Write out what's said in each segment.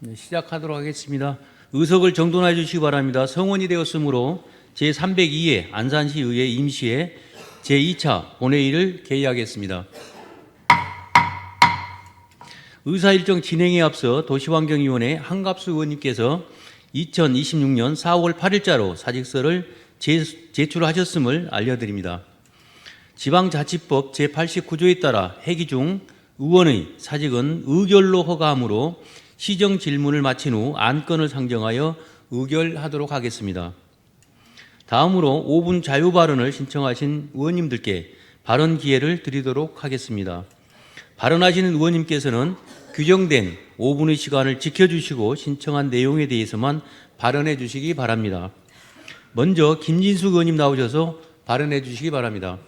네, 시작하도록 하겠습니다. 의석을 정돈해 주시기 바랍니다. 성원이 되었으므로 제302회 안산시의회 임시회 제2차 본회의를 개의하겠습니다. 의사일정 진행에 앞서 도시환경위원회 한갑수 의원님께서 2026년 4월 8일자로 사직서를 제출하셨음을 알려드립니다. 지방자치법 제89조에 따라 회기 중 의원의 사직은 의결로 허가하므로 시정 질문을 마친 후 안건을 상정하여 의결하도록 하겠습니다. 다음으로 5분 자유 발언을 신청하신 의원님들께 발언 기회를 드리도록 하겠습니다. 발언하시는 의원님께서는 규정된 5분의 시간을 지켜주시고 신청한 내용에 대해서만 발언해 주시기 바랍니다. 먼저 김진숙 의원님 나오셔서 발언해 주시기 바랍니다.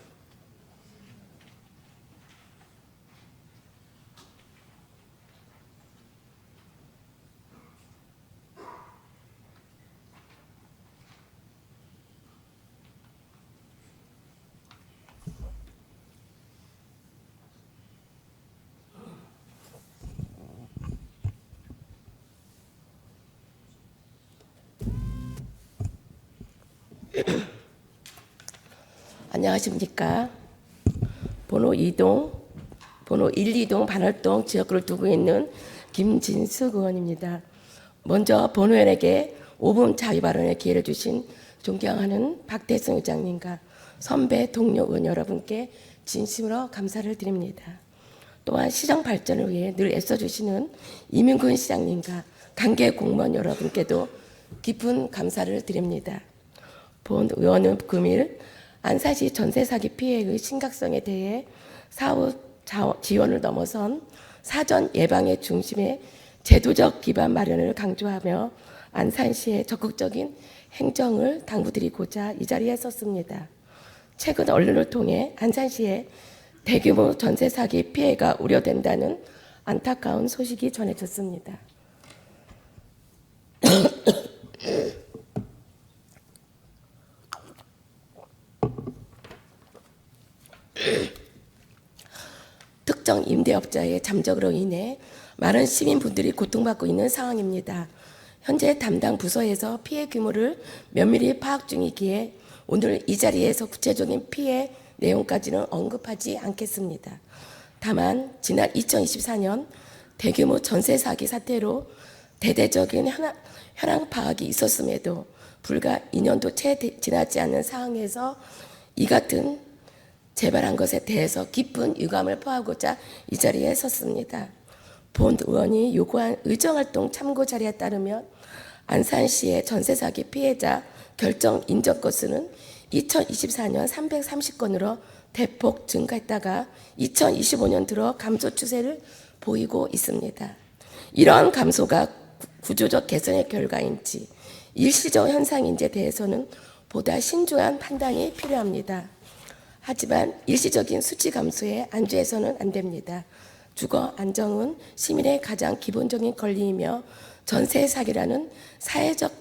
안녕하십니까. 번호 2동, 번호 1, 2동 반월동 지역구를 두고 있는 김진숙 의원입니다. 먼저 본의원에게 5분 자유 발언의 기회를 주신 존경하는 박대성 의장님과 선배 동료 의원 여러분께 진심으로 감사를 드립니다. 또한 시정 발전을 위해 늘 애써주시는 이민근 시장님과 관계 공무원 여러분께도 깊은 감사를 드립니다. 본 의원은 금일 안산시 전세 사기 피해의 심각성에 대해 사후 지원을 넘어선 사전 예방의 중심에 제도적 기반 마련을 강조하며 안산시의 적극적인 행정을 당부드리고자 이 자리에 섰습니다. 최근 언론을 통해 안산시의 대규모 전세 사기 피해가 우려된다는 안타까운 소식이 전해졌습니다. 특정 임대업자의 잠적으로 인해 많은 시민분들이 고통받고 있는 상황입니다. 현재 담당 부서에서 피해 규모를 면밀히 파악 중이기에 오늘 이 자리에서 구체적인 피해 내용까지는 언급하지 않겠습니다. 다만 지난 2024년 대규모 전세 사기 사태로 대대적인 현황 파악이 있었음에도 불과 2년도 채 지나지 않은 상황에서 이 같은 재발한 것에 대해서 깊은 유감을 표하고자 이 자리에 섰습니다. 본 의원이 요구한 의정활동 참고 자료에 따르면 안산시의 전세 사기 피해자 결정 인정 건수는 2024년 330건으로 대폭 증가했다가 2025년 들어 감소 추세를 보이고 있습니다. 이러한 감소가 구조적 개선의 결과인지 일시적 현상인지에 대해서는 보다 신중한 판단이 필요합니다. 하지만 일시적인 수치 감소에 안주해서는 안 됩니다. 주거 안정은 시민의 가장 기본적인 권리이며 전세 사기라는 사회적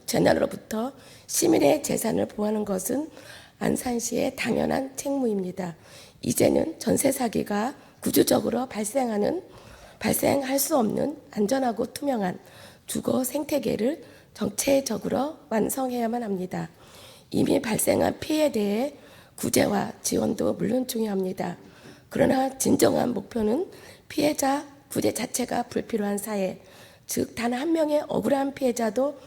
재난으로부터 시민의 재산을 보호하는 것은 안산시의 당연한 책무입니다. 이제는 전세 사기가 구조적으로 발생할 수 없는 안전하고 투명한 주거 생태계를 정체적으로 완성해야만 합니다. 이미 발생한 피해에 대해 구제와 지원도 물론 중요합니다. 그러나 진정한 목표는 피해자 구제 자체가 불필요한 사회, 즉 단 한 명의 억울한 피해자도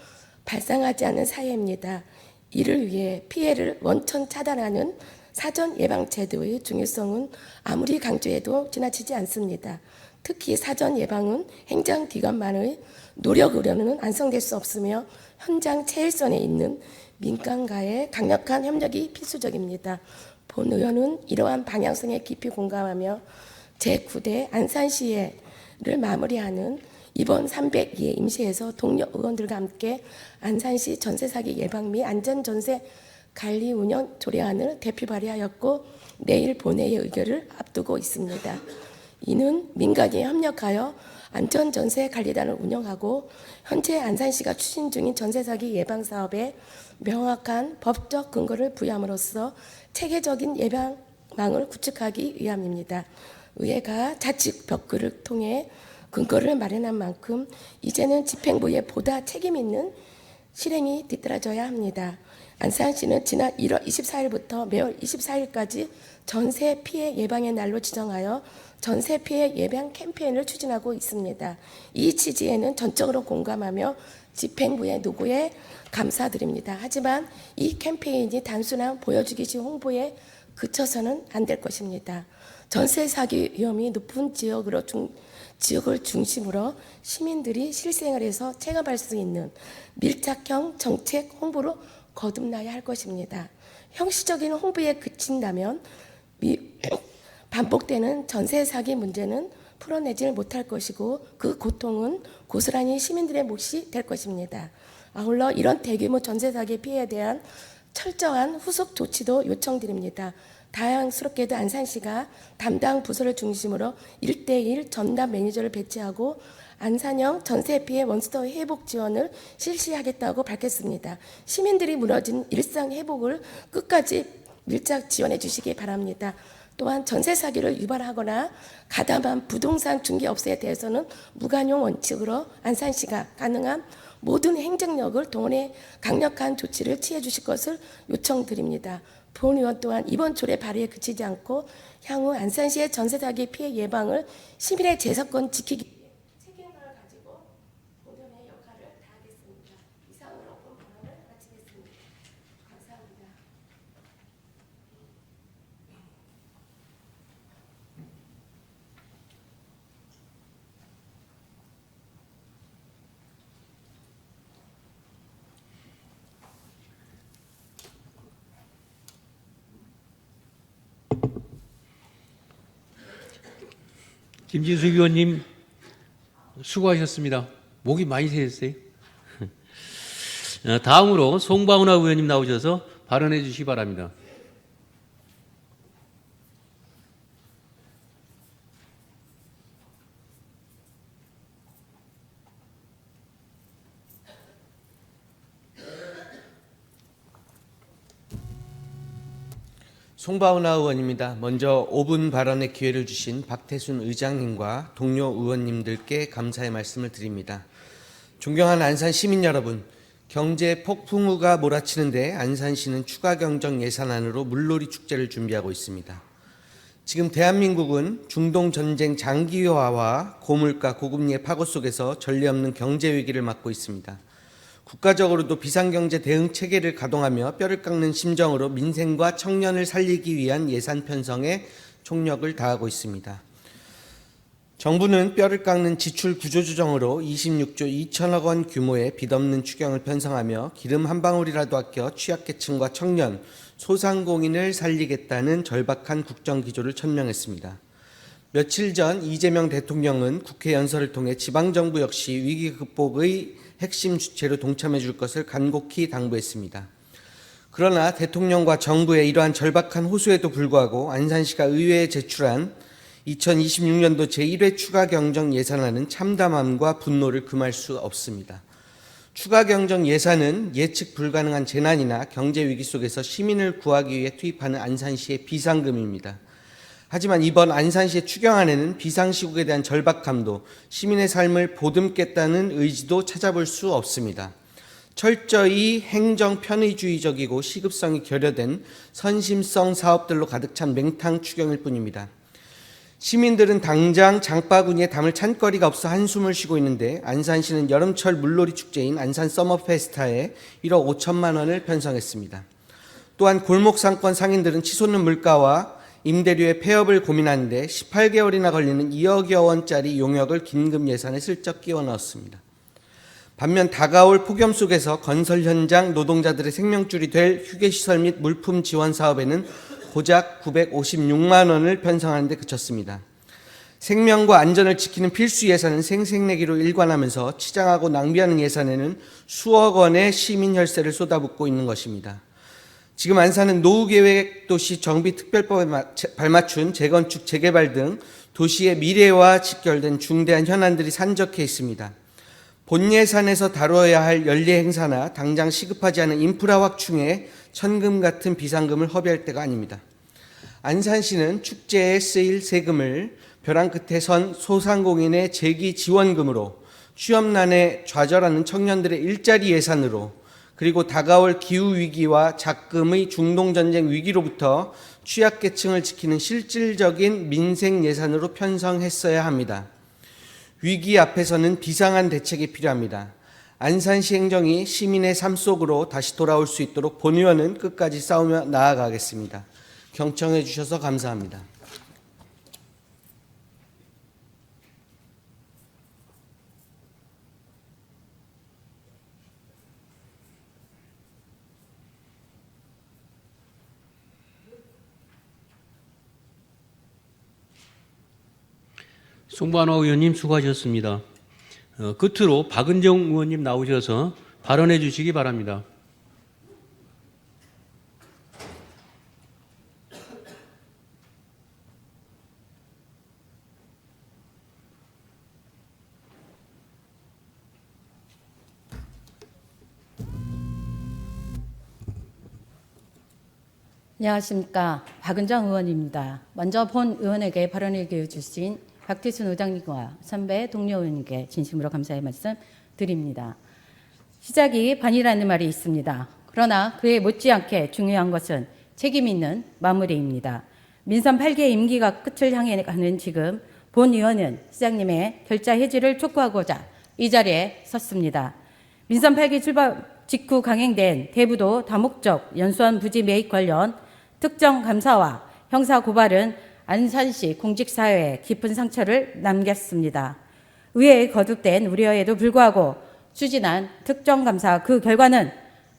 발생하지 않는 사회입니다. 이를 위해 피해를 원천 차단하는 사전 예방 제도의 중요성은 아무리 강조해도 지나치지 않습니다. 특히 사전 예방은 행정기관만의 노력으로는 완성될 수 없으며 현장 체일선에 있는 민간과의 강력한 협력이 필수적입니다. 본 의원은 이러한 방향성에 깊이 공감하며 제9대 안산시회를 마무리하는 이번 302회 임시회에서 동료 의원들과 함께 안산시 전세사기 예방 및 안전전세 관리 운영 조례안을 대표 발의하였고 내일 본회의 의결을 앞두고 있습니다. 이는 민간이 협력하여 안전전세 관리단을 운영하고 현재 안산시가 추진 중인 전세사기 예방사업에 명확한 법적 근거를 부여함으로써 체계적인 예방망을 구축하기 위함입니다. 의회가 자치 벽구를 통해 근거를 마련한 만큼 이제는 집행부에 보다 책임 있는 실행이 뒤따라져야 합니다. 안산시는 지난 1월 24일부터 매월 24일까지 전세 피해 예방의 날로 지정하여 전세 피해 예방 캠페인을 추진하고 있습니다. 이 취지에는 전적으로 공감하며 집행부의 노고에 감사드립니다. 하지만 이 캠페인이 단순한 보여주기식 홍보에 그쳐서는 안 될 것입니다. 전세 사기 위험이 높은 지역을 중심으로 시민들이 실생활에서 체감할 수 있는 밀착형 정책 홍보로 거듭나야 할 것입니다. 형식적인 홍보에 그친다면 반복되는 전세 사기 문제는 풀어내지 못할 것이고 그 고통은 고스란히 시민들의 몫이 될 것입니다. 아울러 이런 대규모 전세 사기 피해에 대한 철저한 후속 조치도 요청드립니다. 다양스럽게도 안산시가 담당 부서를 중심으로 1대1 전담 매니저를 배치하고 안산형 전세 피해 원스톱 회복 지원을 실시하겠다고 밝혔습니다. 시민들이 무너진 일상 회복을 끝까지 밀착 지원해 주시기 바랍니다. 또한 전세 사기를 유발하거나 가담한 부동산 중개업소에 대해서는 무관용 원칙으로 안산시가 가능한 모든 행정력을 동원해 강력한 조치를 취해 주실 것을 요청드립니다. 본 의원 또한 이번 조례 발의에 그치지 않고 향후 안산시의 전세 사기 피해 예방을 시민의 재산권 지키기 위해 책임감을 가지고 본연의 역할을 다하겠습니다. 이상으로 본 발언을 마치겠습니다. 감사합니다. 김진숙 의원님 수고하셨습니다. 목이 많이 새셨어요. 다음으로 송방훈 의원님 나오셔서 발언해 주시기 바랍니다. 송바우나 의원입니다. 먼저 5분 발언의 기회를 주신 박태순 의장님과 동료 의원님들께 감사의 말씀을 드립니다. 존경하는 안산 시민 여러분, 경제 폭풍우가 몰아치는데 안산시는 추가 경정 예산안으로 물놀이 축제를 준비하고 있습니다. 지금 대한민국은 중동 전쟁 장기화와 고물가 고금리의 파고 속에서 전례 없는 경제 위기를 맞고 있습니다. 국가적으로도 비상경제 대응 체계를 가동하며 뼈를 깎는 심정으로 민생과 청년을 살리기 위한 예산 편성에 총력을 다하고 있습니다. 정부는 뼈를 깎는 지출 구조조정으로 26조 2천억 원 규모의 빚없는 추경을 편성하며 기름 한 방울이라도 아껴 취약계층과 청년, 소상공인을 살리겠다는 절박한 국정기조를 천명했습니다. 며칠 전 이재명 대통령은 국회 연설을 통해 지방정부 역시 위기 극복의 핵심 주체로 동참해 줄 것을 간곡히 당부했습니다. 그러나 대통령과 정부의 이러한 절박한 호소에도 불구하고 안산시가 의회에 제출한 2026년도 제1회 추가 경정 예산안은 참담함과 분노를 금할 수 없습니다. 추가 경정 예산은 예측 불가능한 재난이나 경제 위기 속에서 시민을 구하기 위해 투입하는 안산시의 비상금입니다. 하지만 이번 안산시의 추경안에는 비상시국에 대한 절박함도 시민의 삶을 보듬겠다는 의지도 찾아볼 수 없습니다. 철저히 행정 편의주의적이고 시급성이 결여된 선심성 사업들로 가득 찬 맹탕 추경일 뿐입니다. 시민들은 당장 장바구니에 담을 찬거리가 없어 한숨을 쉬고 있는데 안산시는 여름철 물놀이 축제인 안산 서머 페스타에 1억 5천만 원을 편성했습니다. 또한 골목상권 상인들은 치솟는 물가와 임대료의 폐업을 고민하는데 18개월이나 걸리는 2억여 원짜리 용역을 긴급 예산에 슬쩍 끼워 넣었습니다. 반면 다가올 폭염 속에서 건설 현장 노동자들의 생명줄이 될 휴게시설 및 물품 지원 사업에는 고작 956만 원을 편성하는 데 그쳤습니다. 생명과 안전을 지키는 필수 예산은 생색내기로 일관하면서 치장하고 낭비하는 예산에는 수억 원의 시민 혈세를 쏟아붓고 있는 것입니다. 지금 안산은 노후계획도시 정비특별법에 발맞춘 재건축, 재개발 등 도시의 미래와 직결된 중대한 현안들이 산적해 있습니다. 본 예산에서 다뤄야 할 연례 행사나 당장 시급하지 않은 인프라 확충에 천금 같은 비상금을 허비할 때가 아닙니다. 안산시는 축제에 쓰일 세금을 벼랑 끝에 선 소상공인의 재기 지원금으로, 취업난에 좌절하는 청년들의 일자리 예산으로, 그리고 다가올 기후위기와 작금의 중동전쟁 위기로부터 취약계층을 지키는 실질적인 민생 예산으로 편성했어야 합니다. 위기 앞에서는 비상한 대책이 필요합니다. 안산시 행정이 시민의 삶 속으로 다시 돌아올 수 있도록 본 의원은 끝까지 싸우며 나아가겠습니다. 경청해 주셔서 감사합니다. 송반호 의원님 수고하셨습니다. 끝으로 박은정 의원님 나오셔서 발언해 주시기 바랍니다. 안녕하십니까. 박은정 의원입니다. 먼저 본 의원에게 발언을 기회 주신 박태순 의장님과 선배 동료 의원님께 진심으로 감사의 말씀 드립니다. 시작이 반이라는 말이 있습니다. 그러나 그에 못지않게 중요한 것은 책임 있는 마무리입니다. 민선 8개 임기가 끝을 향해 가는 지금 본 의원은 시장님의 결자 해지를 촉구하고자 이 자리에 섰습니다. 민선 8기 출범 직후 강행된 대부도 다목적 연수원 부지 매입 관련 특정 감사와 형사 고발은 안산시 공직사회에 깊은 상처를 남겼습니다. 의회에 거듭된 우려에도 불구하고 추진한 특정감사 그 결과는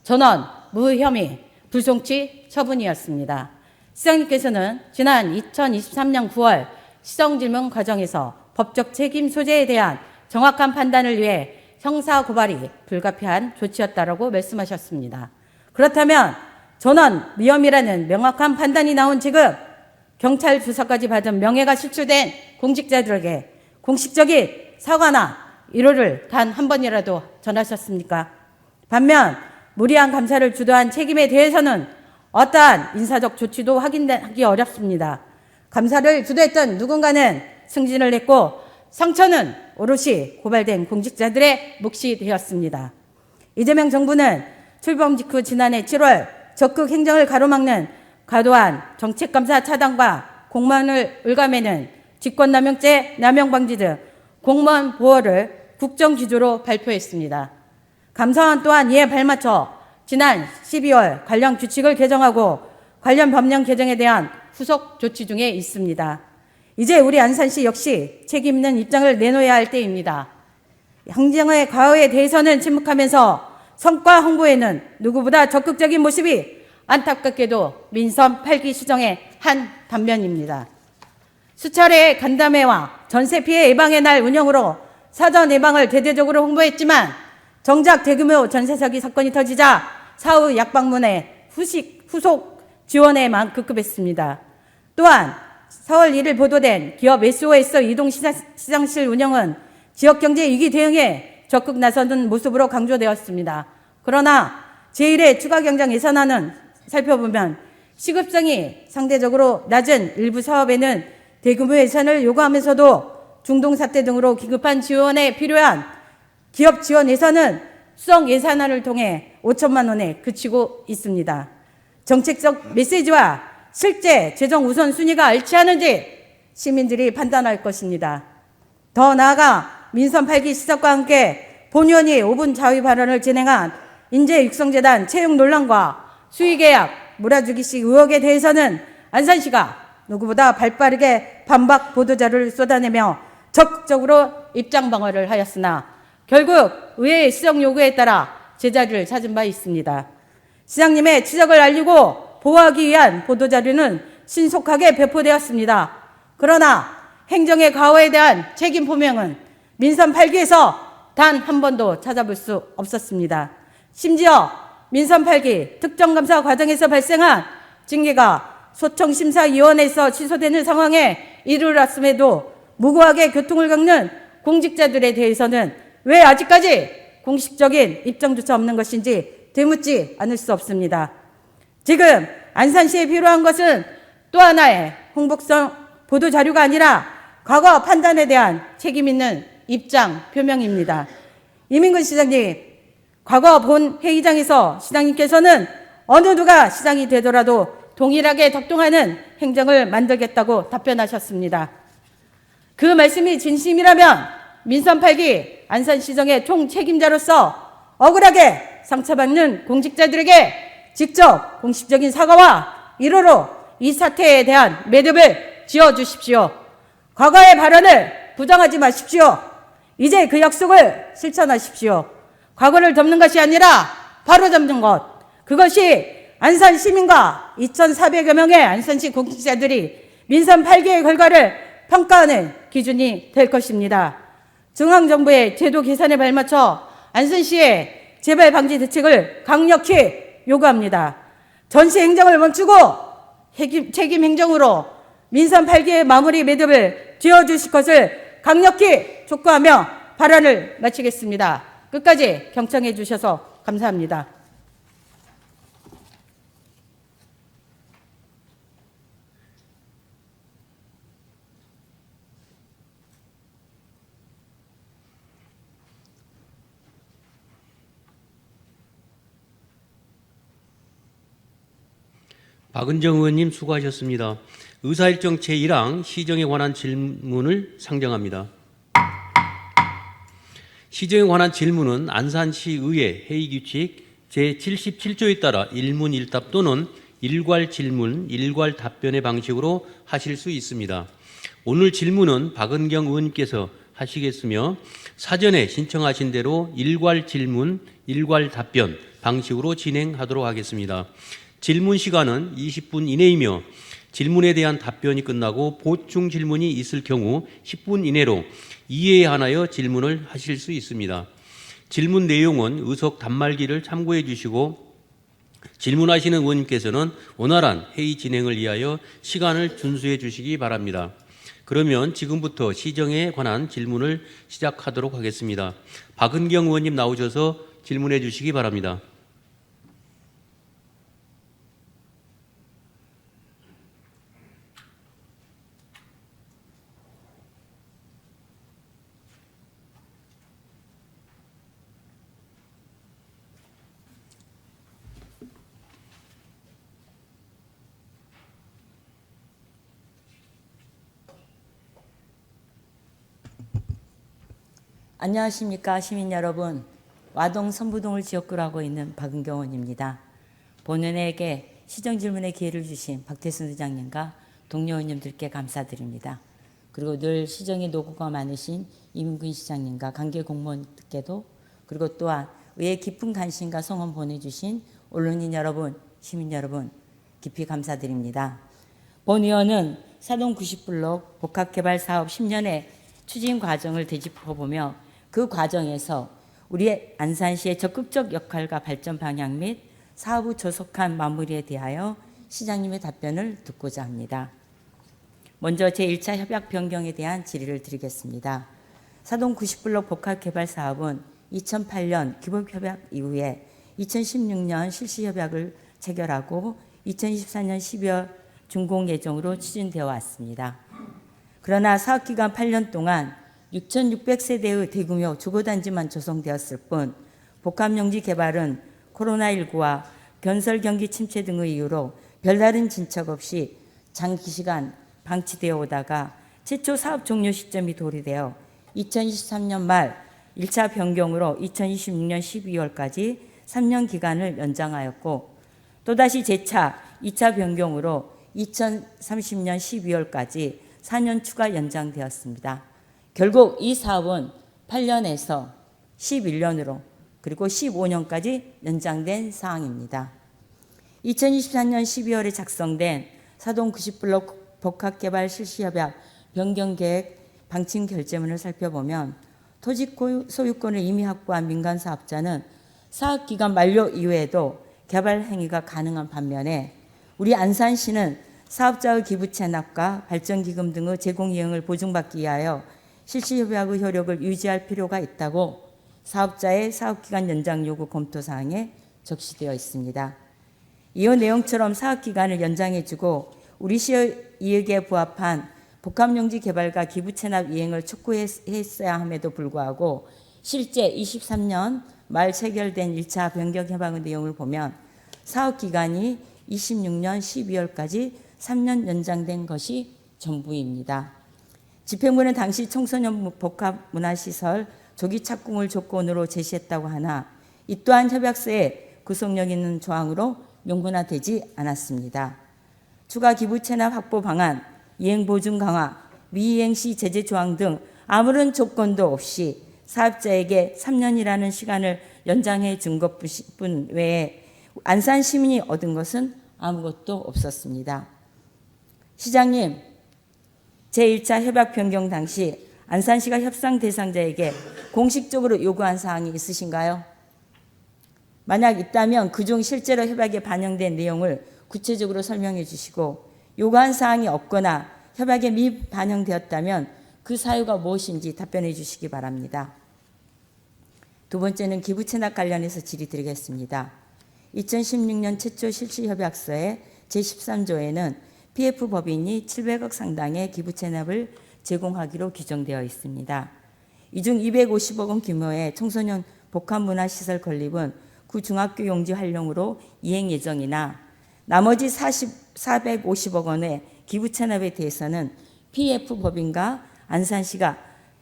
전원 무혐의 불송치 처분이었습니다. 시장님께서는 지난 2023년 9월 시정질문 과정에서 법적 책임 소재에 대한 정확한 판단을 위해 형사 고발이 불가피한 조치였다라고 말씀하셨습니다. 그렇다면 전원 무혐의라는 명확한 판단이 나온 지금 경찰 조사까지 받은 명예가 실추된 공직자들에게 공식적인 사과나 위로를 단 한 번이라도 전하셨습니까? 반면 무리한 감사를 주도한 책임에 대해서는 어떠한 인사적 조치도 확인하기 어렵습니다. 감사를 주도했던 누군가는 승진을 했고 상처는 오롯이 고발된 공직자들의 몫이 되었습니다. 이재명 정부는 출범 직후 지난해 7월 적극 행정을 가로막는 과도한 정책감사 차단과 공무원을 올가매는 직권남용죄, 남용방지 등 공무원 보호를 국정기조로 발표했습니다. 감사원 또한 이에 발맞춰 지난 12월 관련 규칙을 개정하고 관련 법령 개정에 대한 후속 조치 중에 있습니다. 이제 우리 안산시 역시 책임 있는 입장을 내놓아야 할 때입니다. 행정의 과오에 대해서는 침묵하면서 성과 홍보에는 누구보다 적극적인 모습이 안타깝게도 민선 8기 시정의 한 단면입니다. 수차례 간담회와 전세 피해 예방의 날 운영으로 사전 예방을 대대적으로 홍보했지만 정작 대규모 전세 사기 사건이 터지자 사후 약방문에 후속 지원에만 급급했습니다. 또한 4월 1일 보도된 기업 SOS 이동시장실 운영은 지역경제 위기 대응에 적극 나서는 모습으로 강조되었습니다. 그러나 제1회 추가경정 예산안은 살펴보면 시급성이 상대적으로 낮은 일부 사업에는 대규모 예산을 요구하면서도 중동사태 등으로 기급한 지원에 필요한 기업 지원 예산은 수정 예산안을 통해 5천만 원에 그치고 있습니다. 정책적 메시지와 실제 재정 우선순위가 일치하는지 시민들이 판단할 것입니다. 더 나아가 민선 8기 시작과 함께 본 의원이 5분 자위 발언을 진행한 인재육성재단 채용 논란과 수의계약 몰아주기식 의혹에 대해서는 안산시가 누구보다 발빠르게 반박 보도자료를 쏟아내며 적극적으로 입장 방어를 하였으나 결국 의회의 수정 요구에 따라 제자리를 찾은 바 있습니다. 시장님의 지적을 알리고 보호하기 위한 보도자료는 신속하게 배포되었습니다. 그러나 행정의 과오에 대한 책임 소명은 민선 8기에서 단 한 번도 찾아볼 수 없었습니다. 심지어 민선 8기 특정감사 과정에서 발생한 징계가 소청심사위원회에서 취소되는 상황에 이르렀음에도 무고하게 교통을 겪는 공직자들에 대해서는 왜 아직까지 공식적인 입장조차 없는 것인지 되묻지 않을 수 없습니다. 지금 안산시에 필요한 것은 또 하나의 홍보성 보도 자료가 아니라 과거 판단에 대한 책임 있는 입장 표명입니다. 이민근 시장님, 과거 본 회의장에서 시장님께서는 어느 누가 시장이 되더라도 동일하게 작동하는 행정을 만들겠다고 답변하셨습니다. 그 말씀이 진심이라면 민선 8기 안산시정의 총책임자로서 억울하게 상처받는 공직자들에게 직접 공식적인 사과와 위로로 이 사태에 대한 매듭을 지어주십시오. 과거의 발언을 부정하지 마십시오. 이제 그 약속을 실천하십시오. 과거를 덮는 것이 아니라 바로 잡는 것. 그것이 안산 시민과 2,400여 명의 안산시 공직자들이 민선 8기의 결과를 평가하는 기준이 될 것입니다. 중앙정부의 제도 개선에 발맞춰 안산시의 재발 방지 대책을 강력히 요구합니다. 전시 행정을 멈추고 책임 행정으로 민선 8기의 마무리 매듭을 지어주실 것을 강력히 촉구하며 발언을 마치겠습니다. 끝까지 경청해 주셔서 감사합니다. 박은정 의원님 수고하셨습니다. 의사일정 제1항 시정에 관한 질문을 상정합니다. 시정에 관한 질문은 안산시의회 회의규칙 제77조에 따라 일문일답 또는 일괄 질문, 일괄 답변의 방식으로 하실 수 있습니다. 오늘 질문은 박은경 의원님께서 하시겠으며 사전에 신청하신 대로 일괄 질문, 일괄 답변 방식으로 진행하도록 하겠습니다. 질문 시간은 20분 이내이며 질문에 대한 답변이 끝나고 보충 질문이 있을 경우 10분 이내로 2회에 한하여 질문을 하실 수 있습니다. 질문 내용은 의석 단말기를 참고해 주시고 질문하시는 의원님께서는 원활한 회의 진행을 위하여 시간을 준수해 주시기 바랍니다. 그러면 지금부터 시정에 관한 질문을 시작하도록 하겠습니다. 박은경 의원님 나오셔서 질문해 주시기 바랍니다. 안녕하십니까 시민 여러분. 와동 선부동을 지역구로 하고 있는 박은경 의원입니다. 본의원에게 시정질문의 기회를 주신 박태순 의장님과 동료 의원님들께 감사드립니다. 그리고 늘 시정의 노고가 많으신 이민근 시장님과 관계 공무원들께도 그리고 또한 의회 깊은 관심과 성원 보내주신 언론인 여러분, 시민 여러분 깊이 감사드립니다. 본 의원은 사동 90블록 복합개발사업 10년의 추진 과정을 되짚어보며 그 과정에서 우리 안산시의 적극적 역할과 발전 방향 및 사업의 조속한 마무리에 대하여 시장님의 답변을 듣고자 합니다. 먼저 제1차 협약 변경에 대한 질의를 드리겠습니다. 사동 90블록 복합개발 사업은 2008년 기본협약 이후에 2016년 실시협약을 체결하고 2024년 12월 준공 예정으로 추진되어 왔습니다. 그러나 사업기간 8년 동안 6,600세대의 대규모 주거단지만 조성되었을 뿐 복합용지 개발은 코로나19와 건설 경기 침체 등의 이유로 별다른 진척 없이 장기시간 방치되어 오다가 최초 사업 종료 시점이 도래되어 2023년 말 1차 변경으로 2026년 12월까지 3년 기간을 연장하였고 또다시 재차 2차 변경으로 2030년 12월까지 4년 추가 연장되었습니다. 결국 이 사업은 8년에서 11년으로 그리고 15년까지 연장된 사항입니다. 2024년 12월에 작성된 사동 90블록 복합개발 실시협약 변경계획 방침 결재문을 살펴보면 토지 소유권을 이미 확보한 민간사업자는 사업기간 만료 이후에도 개발 행위가 가능한 반면에 우리 안산시는 사업자의 기부 체납과 발전기금 등의 제공 이행을 보증받기 위하여 실시협약의 효력을 유지할 필요가 있다고 사업자의 사업기간 연장 요구 검토사항에 적시되어 있습니다. 이후 내용처럼 사업기간을 연장해주고 우리 시의 이익에 부합한 복합용지 개발과 기부 체납 이행을 촉구했어야 함에도 불구하고 실제 23년 말 체결된 1차 변경 협약의 내용을 보면 사업 기간이 26년 12월까지 3년 연장된 것이 전부입니다. 집행부는 당시 청소년 복합문화시설 조기 착공을 조건으로 제시했다고 하나 이 또한 협약서에 구속력 있는 조항으로 명문화되지 않았습니다. 추가 기부 체납 확보 방안, 이행 보증 강화, 미이행 시 제재 조항 등 아무런 조건도 없이 사업자에게 3년이라는 시간을 연장해 준 것뿐 외에 안산 시민이 얻은 것은 아무것도 없었습니다. 시장님, 제1차 협약 변경 당시 안산시가 협상 대상자에게 공식적으로 요구한 사항이 있으신가요? 만약 있다면 그중 실제로 협약에 반영된 내용을 구체적으로 설명해 주시고 요구한 사항이 없거나 협약에 미반영되었다면 그 사유가 무엇인지 답변해 주시기 바랍니다. 두 번째는 기부 체납 관련해서 질의드리겠습니다. 2016년 최초 실시협약서의 제13조에는 PF 법인이 700억 상당의 기부 체납을 제공하기로 규정되어 있습니다. 이 중 250억 원 규모의 청소년 복합문화시설 건립은 구 중학교 용지 활용으로 이행 예정이나 나머지 450억 원의 기부 체납에 대해서는 PF 법인과 안산시가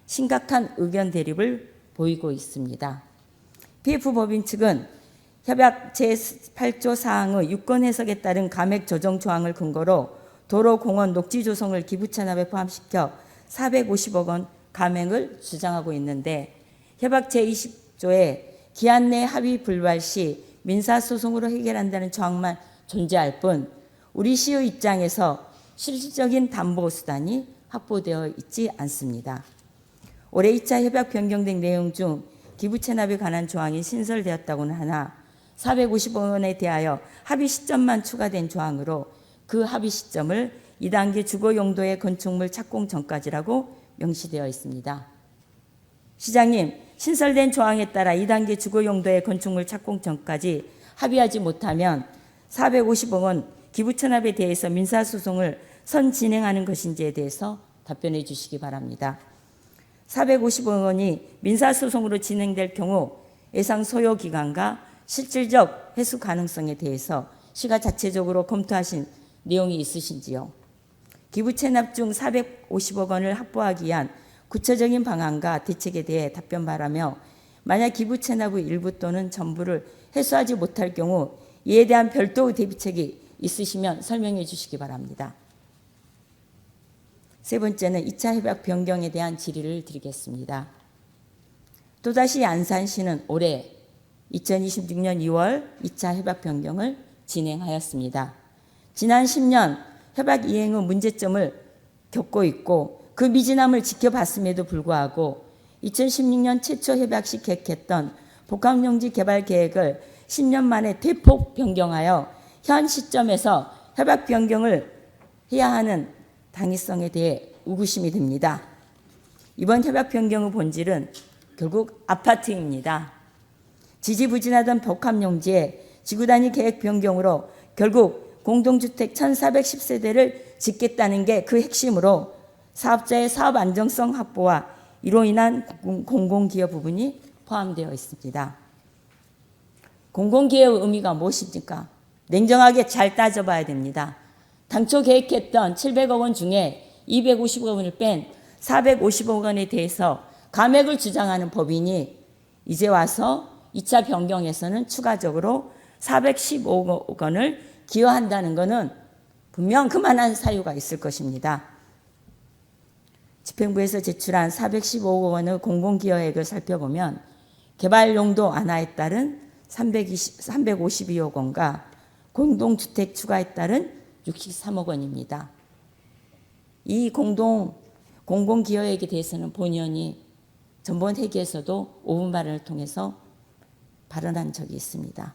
심각한 의견 대립을 보이고 있습니다. PF 법인 측은 협약 제8조 사항의 유권 해석에 따른 감액 조정 조항을 근거로 도로, 공원, 녹지 조성을 기부 체납에 포함시켜 450억 원 감액을 주장하고 있는데 협약 제20조에 기한 내 합의 불발 시 민사소송으로 해결한다는 조항만 존재할 뿐 우리 시의 입장에서 실질적인 담보 수단이 확보되어 있지 않습니다. 올해 2차 협약 변경된 내용 중 기부 체납에 관한 조항이 신설되었다고는 하나 450억 원에 대하여 합의 시점만 추가된 조항으로 그 합의 시점을 2단계 주거 용도의 건축물 착공 전까지라고 명시되어 있습니다. 시장님, 신설된 조항에 따라 2단계 주거 용도의 건축물 착공 전까지 합의하지 못하면 450억 원 기부 체납에 대해서 민사소송을 진행하는 것인지에 대해서 답변해 주시기 바랍니다. 450억 원이 민사소송으로 진행될 경우 예상 소요 기간과 실질적 회수 가능성에 대해서 시가 자체적으로 검토하신 내용이 있으신지요? 기부 체납 중 450억 원을 확보하기 위한 구체적인 방안과 대책에 대해 답변 바라며 만약 기부 체납의 일부 또는 전부를 회수하지 못할 경우 이에 대한 별도의 대비책이 있으시면 설명해 주시기 바랍니다. 세 번째는 2차 협약 변경에 대한 질의를 드리겠습니다. 또다시 안산시는 올해 2026년 2월 2차 협약 변경을 진행하였습니다. 지난 10년 협약 이행의 문제점을 겪고 있고 그 미진함을 지켜봤음에도 불구하고 2016년 최초 협약 시 계획했던 복합용지 개발 계획을 10년 만에 대폭 변경하여 현 시점에서 협약 변경을 해야 하는 당위성에 대해 의구심이 듭니다. 이번 협약 변경의 본질은 결국 아파트입니다. 지지부진하던 복합용지의 지구단위 계획 변경으로 결국 공동주택 1410세대를 짓겠다는 게 그 핵심으로 사업자의 사업 안정성 확보와 이로 인한 공공기여 부분이 포함되어 있습니다. 공공기여의 의미가 무엇입니까? 냉정하게 잘 따져봐야 됩니다. 당초 계획했던 700억 원 중에 250억 원을 뺀 450억 원에 대해서 감액을 주장하는 법인이 이제 와서 2차 변경에서는 추가적으로 415억 원을 기여한다는 것은 분명 그만한 사유가 있을 것입니다. 집행부에서 제출한 415억 원의 공공기여액을 살펴보면 개발용도 완화에 따른 352억 원과 공동주택 추가에 따른 63억 원입니다. 이 공공기여액에 대해서는 본의원이 전번 회기에서도 5분 발언을 통해서 발언한 적이 있습니다.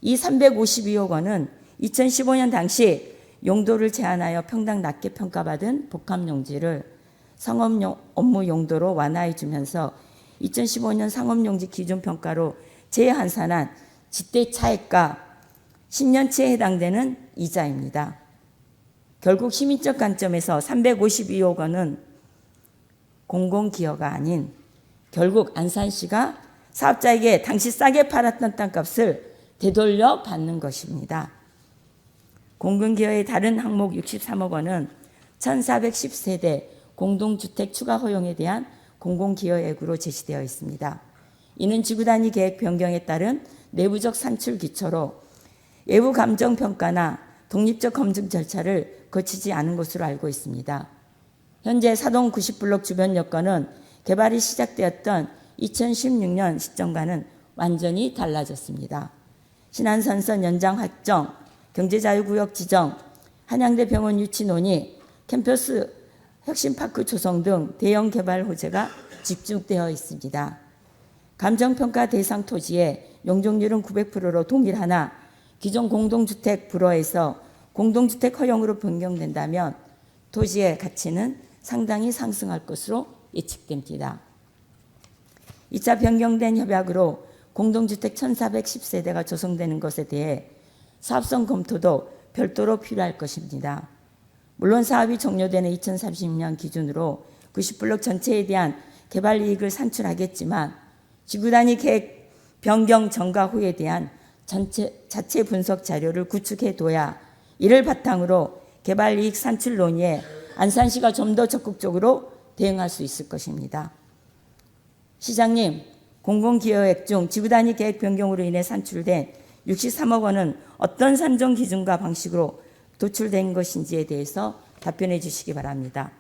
이 352억 원은 2015년 당시 용도를 제한하여 평당 낮게 평가받은 복합용지를 상업 업무 용도로 완화해 주면서 2015년 상업용지 기준평가로 재환산한 지대 차익과 10년치에 해당되는 이자입니다. 결국 시민적 관점에서 352억 원은 공공기여가 아닌 결국 안산시가 사업자에게 당시 싸게 팔았던 땅값을 되돌려 받는 것입니다. 공공기여의 다른 항목 63억 원은 1410세대 공동주택 추가 허용에 대한 공공기여액으로 제시되어 있습니다. 이는 지구단위 계획 변경에 따른 내부적 산출 기초로 외부 감정평가나 독립적 검증 절차를 거치지 않은 것으로 알고 있습니다. 현재 사동 90블록 주변 여건은 개발이 시작되었던 2016년 시점과는 완전히 달라졌습니다. 신안선선 연장 확정, 경제자유구역 지정, 한양대 병원 유치 논의, 캠퍼스 혁신파크 조성 등 대형 개발 호재가 집중되어 있습니다. 감정평가 대상 토지의 용적률은 900%로 동일하나 기존 공동주택 불허에서 공동주택 허용으로 변경된다면 토지의 가치는 상당히 상승할 것으로 예측됩니다. 2차 변경된 협약으로 공동주택 1410세대가 조성되는 것에 대해 사업성 검토도 별도로 필요할 것입니다. 물론 사업이 종료되는 2030년 기준으로 90블록 전체에 대한 개발 이익을 산출하겠지만 지구단위 계획 변경 전과 후에 대한 자체 분석 자료를 구축해둬야 이를 바탕으로 개발 이익 산출 논의에 안산시가 좀 더 적극적으로 대응할 수 있을 것입니다. 시장님, 공공기여액 중 지구단위 계획 변경으로 인해 산출된 63억 원은 어떤 산정 기준과 방식으로 도출된 것인지에 대해서 답변해 주시기 바랍니다.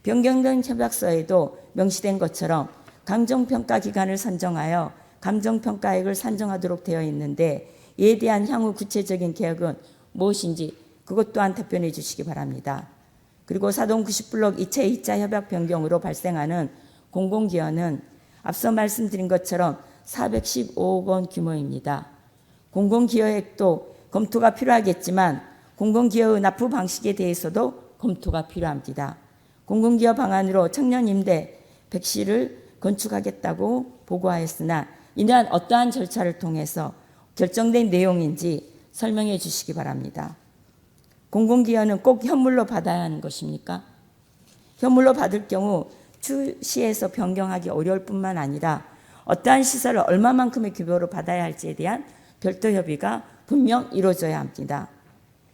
변경된 협약서에도 명시된 것처럼 감정평가 기간을 선정하여 감정평가액을 산정하도록 되어 있는데 이에 대한 향후 구체적인 계획은 무엇인지 그것 또한 답변해 주시기 바랍니다. 그리고 사동 90블록 2차 협약 변경으로 발생하는 공공기여는 앞서 말씀드린 것처럼 415억 원 규모입니다. 공공기여액도 검토가 필요하겠지만 공공기여의 납부 방식에 대해서도 검토가 필요합니다. 공공기여 방안으로 청년임대 100시를 건축하겠다고 보고하였으나 이러한 어떠한 절차를 통해서 결정된 내용인지 설명해 주시기 바랍니다. 공공기여는 꼭 현물로 받아야 하는 것입니까? 현물로 받을 경우 추시에서 변경하기 어려울 뿐만 아니라 어떠한 시설을 얼마만큼의 규모로 받아야 할지에 대한 별도 협의가 분명 이루어져야 합니다.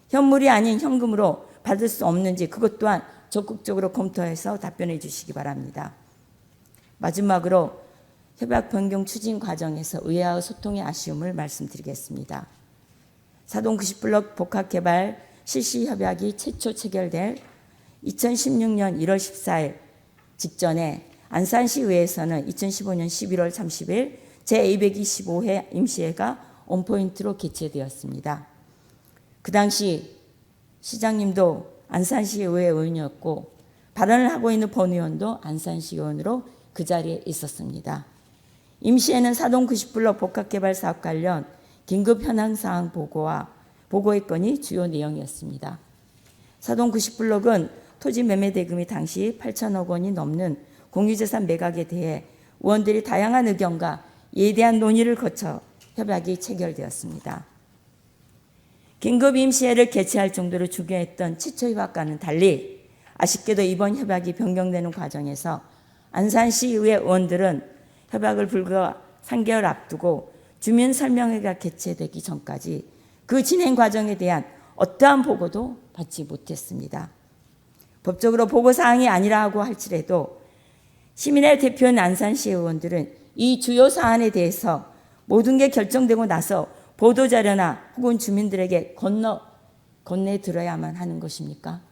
현물이 아닌 현금으로 받을 수 없는지 그것 또한 적극적으로 검토해서 답변해 주시기 바랍니다. 마지막으로 협약 변경 추진 과정에서 의회와의 소통의 아쉬움을 말씀드리겠습니다. 사동 90블록 복합개발 실시 협약이 최초 체결될 2016년 1월 14일 직전에 안산시의회에서는 2015년 11월 30일 제225회 임시회가 온포인트로 개최되었습니다. 그 당시 시장님도 안산시의회 의원이었고 발언을 하고 있는 본 의원도 안산시 의원으로 그 자리에 있었습니다. 임시회는 사동 90블록 복합개발 사업 관련 긴급 현황사항 보고의 건이 주요 내용이었습니다. 사동 90블록은 토지 매매 대금이 당시 8천억 원이 넘는 공유재산 매각에 대해 의원들이 다양한 의견과 이에 대한 논의를 거쳐 협약이 체결되었습니다. 긴급 임시회를 개최할 정도로 중요했던 최초 협약과는 달리 아쉽게도 이번 협약이 변경되는 과정에서 안산시의회 의원들은 협약을 불과 3개월 앞두고 주민설명회가 개최되기 전까지 그 진행 과정에 대한 어떠한 보고도 받지 못했습니다. 법적으로 보고사항이 아니라고 할지라도 시민의 대표인 안산시 의원들은 이 주요 사안에 대해서 모든 게 결정되고 나서 보도자료나 혹은 주민들에게 건네들어야만 하는 것입니까?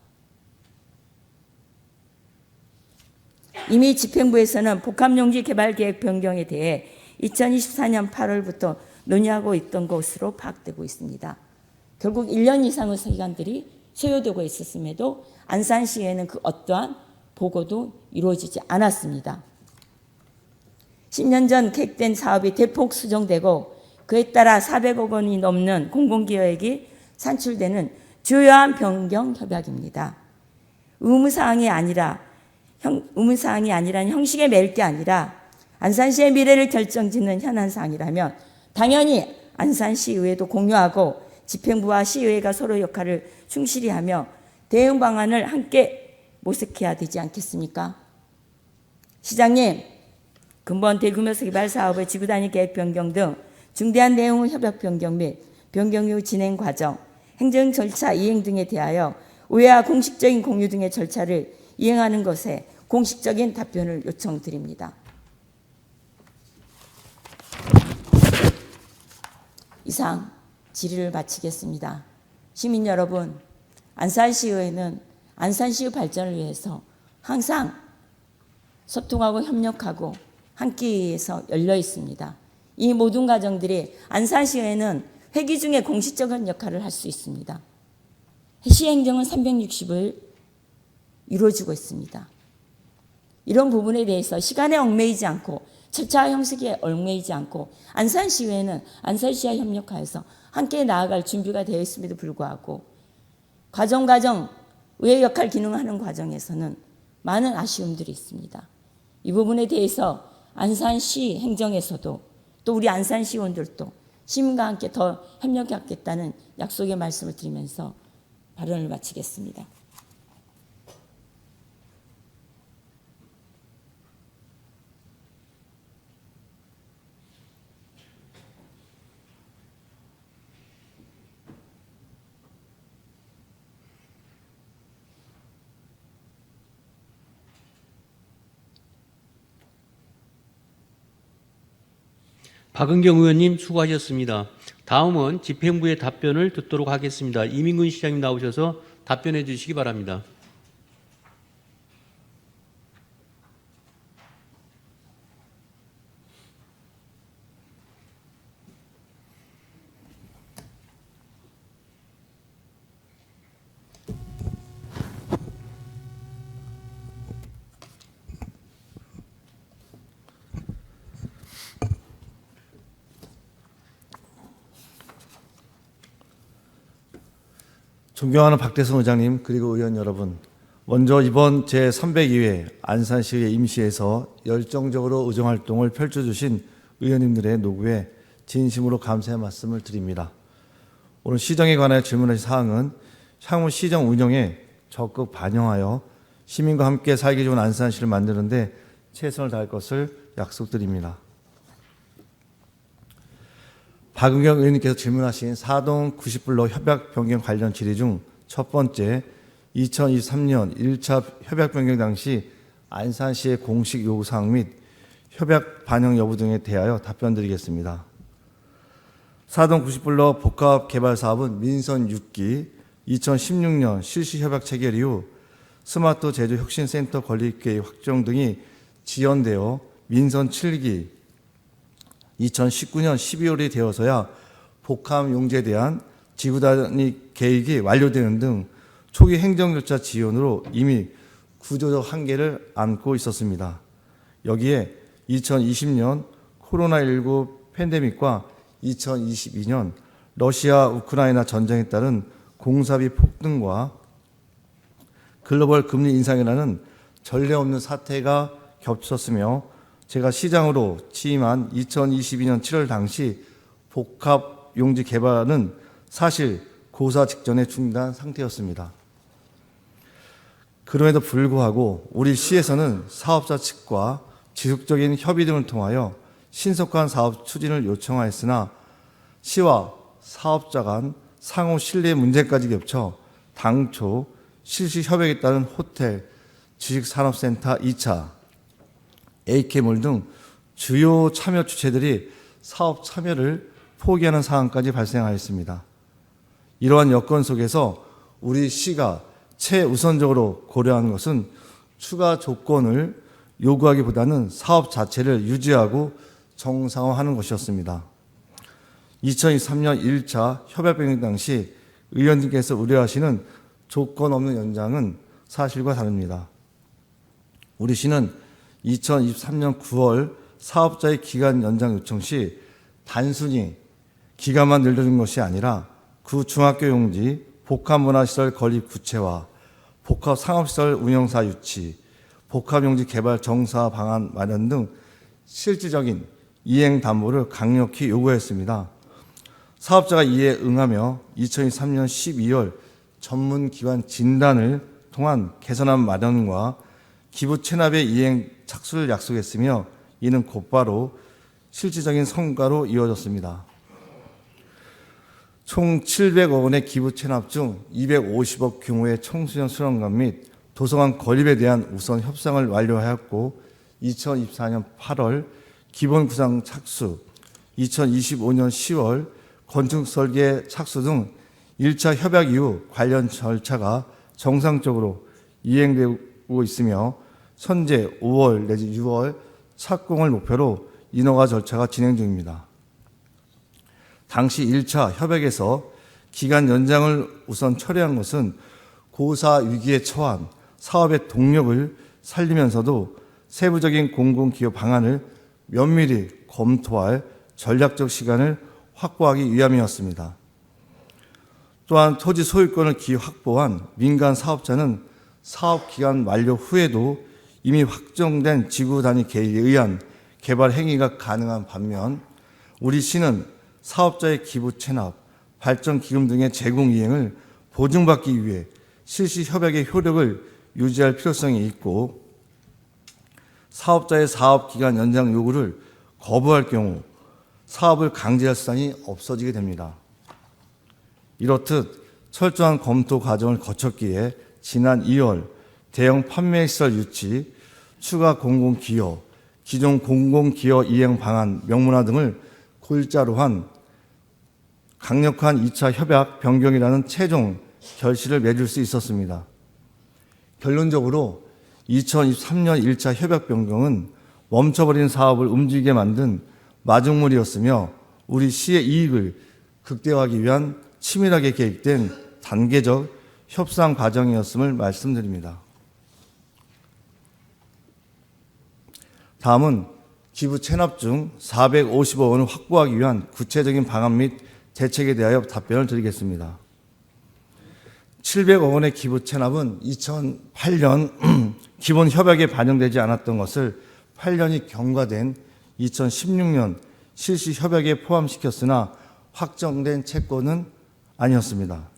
이미 집행부에서는 복합용지 개발계획 변경에 대해 2024년 8월부터 논의하고 있던 것으로 파악되고 있습니다. 결국 1년 이상의 시간들이 소요되고 있었음에도 안산시에는 그 어떠한 보고도 이루어지지 않았습니다. 10년 전 계획된 사업이 대폭 수정되고 그에 따라 400억 원이 넘는 공공기여액이 산출되는 주요한 변경 협약입니다. 의무사항이 아니라 형식에 매일 게 아니라 안산시의 미래를 결정짓는 현안사항이라면 당연히 안산시의회도 공유하고 집행부와 시의회가 서로 역할을 충실히 하며 대응 방안을 함께 모색해야 되지 않겠습니까? 시장님, 근본 대규모 개발 사업의 지구단위 계획 변경 등 중대한 내용 협약 변경 및 변경 이후 진행 과정, 행정 절차 이행 등에 대하여 의회와 공식적인 공유 등의 절차를 이행하는 것에 공식적인 답변을 요청드립니다. 이상 질의를 마치겠습니다. 시민 여러분, 안산시의회는 안산시의 발전을 위해서 항상 소통하고 협력하고 함께해서 열려 있습니다. 이 모든 과정들이 안산시의회는 회기 중에 공식적인 역할을 할 수 있습니다. 시행정은 360을 이루어지고 있습니다. 이런 부분에 대해서 시간에 얽매이지 않고 절차 형식에 얽매이지 않고 안산시의회는 안산시와 협력하여서 함께 나아갈 준비가 되어 있음에도 불구하고 과정 의회 역할 기능하는 과정에서는 많은 아쉬움들이 있습니다. 이 부분에 대해서 안산시 행정에서도 또 우리 안산시의원들도 시민과 함께 더 협력하겠다는 약속의 말씀을 드리면서 발언을 마치겠습니다. 박은경 의원님 수고하셨습니다. 다음은 집행부의 답변을 듣도록 하겠습니다. 이민근 시장님 나오셔서 답변해 주시기 바랍니다. 존경하는 박태선 의장님 그리고 의원 여러분, 먼저 이번 제302회 안산시의 임시에서 열정적으로 의정활동을 펼쳐주신 의원님들의 노고에 진심으로 감사의 말씀을 드립니다. 오늘 시정에 관하여 질문하신 사항은 향후 시정 운영에 적극 반영하여 시민과 함께 살기 좋은 안산시를 만드는 데 최선을 다할 것을 약속드립니다. 박은경 의원님께서 질문하신 4동 90불로 협약 변경 관련 질의 중 첫 번째, 2023년 1차 협약 변경 당시 안산시의 공식 요구사항 및 협약 반영 여부 등에 대하여 답변드리겠습니다. 4동 90불로 복합개발사업은 민선 6기 2016년 실시협약 체결 이후 스마트 제조 혁신센터 건립계획 확정 등이 지연되어 민선 7기 2019년 12월이 되어서야 복합 용지에 대한 지구단위 계획이 완료되는 등 초기 행정 절차 지연으로 이미 구조적 한계를 안고 있었습니다. 여기에 2020년 코로나19 팬데믹과 2022년 러시아 우크라이나 전쟁에 따른 공사비 폭등과 글로벌 금리 인상이라는 전례 없는 사태가 겹쳤으며 제가 시장으로 취임한 2022년 7월 당시 복합 용지 개발은 사실 고사 직전에 중단 상태였습니다. 그럼에도 불구하고 우리 시에서는 사업자 측과 지속적인 협의 등을 통하여 신속한 사업 추진을 요청하였으나 시와 사업자 간 상호 신뢰 문제까지 겹쳐 당초 실시 협약에 따른 호텔, 주식산업센터 2차, A케몰 등 주요 참여 주체들이 사업 참여를 포기하는 상황까지 발생하였습니다. 이러한 여건 속에서 우리 시가 최우선적으로 고려하는 것은 추가 조건을 요구하기보다는 사업 자체를 유지하고 정상화하는 것이었습니다. 2023년 1차 협약 변경 당시 의원님께서 우려하시는 조건 없는 연장은 사실과 다릅니다. 우리 시는 2023년 9월 사업자의 기간 연장 요청 시 단순히 기간만 늘려준 것이 아니라 구중학교 용지, 복합문화시설 건립 구체화, 복합상업시설 운영사 유치, 복합용지 개발 정사 방안 마련 등 실질적인 이행 담보를 강력히 요구했습니다. 사업자가 이에 응하며 2023년 12월 전문기관 진단을 통한 개선안 마련과 기부 체납의 이행 착수를 약속했으며 이는 곧바로 실질적인 성과로 이어졌습니다. 총 700억 원의 기부 체납 중 250억 규모의 청소년 수련관 및 도서관 건립에 대한 우선 협상을 완료하였고 2024년 8월 기본 구상 착수, 2025년 10월 건축 설계 착수 등 1차 협약 이후 관련 절차가 정상적으로 이행되고 있으며 현재 5월 내지 6월 착공을 목표로 인허가 절차가 진행 중입니다. 당시 1차 협약에서 기간 연장을 우선 철회한 것은 고사 위기에 처한 사업의 동력을 살리면서도 세부적인 공공기업 방안을 면밀히 검토할 전략적 시간을 확보하기 위함이었습니다. 또한 토지 소유권을 기확보한 민간 사업자는 사업 기간 만료 후에도 이미 확정된 지구 단위 계획에 의한 개발 행위가 가능한 반면 우리 시는 사업자의 기부 체납, 발전 기금 등의 제공 이행을 보증받기 위해 실시 협약의 효력을 유지할 필요성이 있고 사업자의 사업 기간 연장 요구를 거부할 경우 사업을 강제할 수단이 없어지게 됩니다. 이렇듯 철저한 검토 과정을 거쳤기에 지난 2월 대형 판매시설 유치, 추가 공공기여, 기존 공공기여 이행 방안 명문화 등을 골자로 한 강력한 2차 협약 변경이라는 최종 결실을 맺을 수 있었습니다. 결론적으로 2023년 1차 협약 변경은 멈춰버린 사업을 움직이게 만든 마중물이었으며 우리 시의 이익을 극대화하기 위한 치밀하게 계획된 단계적 협상 과정이었음을 말씀드립니다. 다음은 기부 체납 중 450억 원을 확보하기 위한 구체적인 방안 및 대책에 대하여 답변을 드리겠습니다. 700억 원의 기부 체납은 2008년 기본 협약에 반영되지 않았던 것을 8년이 경과된 2016년 실시 협약에 포함시켰으나 확정된 채권은 아니었습니다.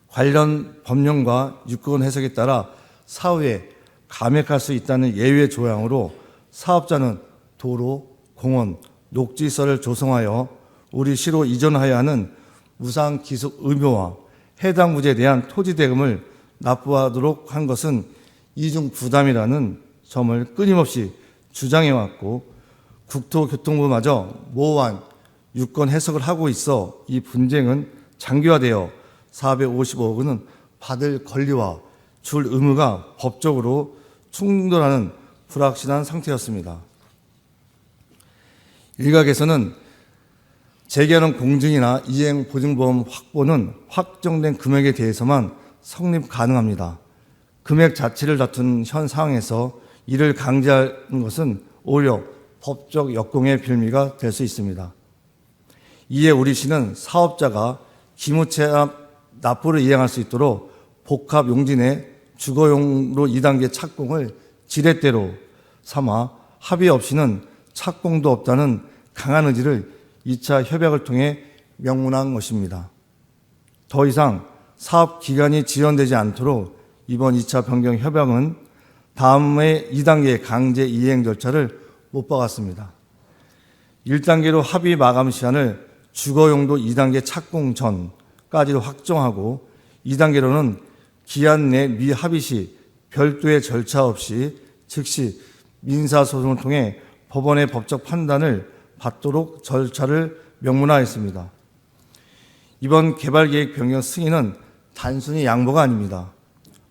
관련 법령과 유권 해석에 따라 사후에 감액할 수 있다는 예외 조항으로 사업자는 도로, 공원, 녹지시설을 조성하여 우리 시로 이전하여야 하는 무상 기속 의무와 해당 부지에 대한 토지 대금을 납부하도록 한 것은 이중 부담이라는 점을 끊임없이 주장해왔고 국토교통부마저 모호한 유권 해석을 하고 있어 이 분쟁은 장기화되어 450억 원은 받을 권리와 줄 의무가 법적으로 충돌하는 불확실한 상태였습니다. 일각에서는 재개하는 공증이나 이행 보증보험 확보는 확정된 금액에 대해서만 성립 가능합니다. 금액 자체를 다툰 현 상황에서 이를 강제하는 것은 오히려 법적 역공의 빌미가 될 수 있습니다. 이에 우리 시는 사업자가 기무체납 납부를 이행할 수 있도록 복합 용지 내 주거용로 2단계 착공을 지렛대로 삼아 합의 없이는 착공도 없다는 강한 의지를 2차 협약을 통해 명문화한 것입니다. 더 이상 사업 기간이 지연되지 않도록 이번 2차 변경 협약은 다음의 2단계 강제 이행 절차를 못 박았습니다. 1단계로 합의 마감 시한을 주거용도 2단계 착공 전까지로 확정하고 2단계로는 기한 내 미합의 시 별도의 절차 없이 즉시 민사소송을 통해 법원의 법적 판단을 받도록 절차를 명문화했습니다. 이번 개발계획 변경 승인은 단순히 양보가 아닙니다.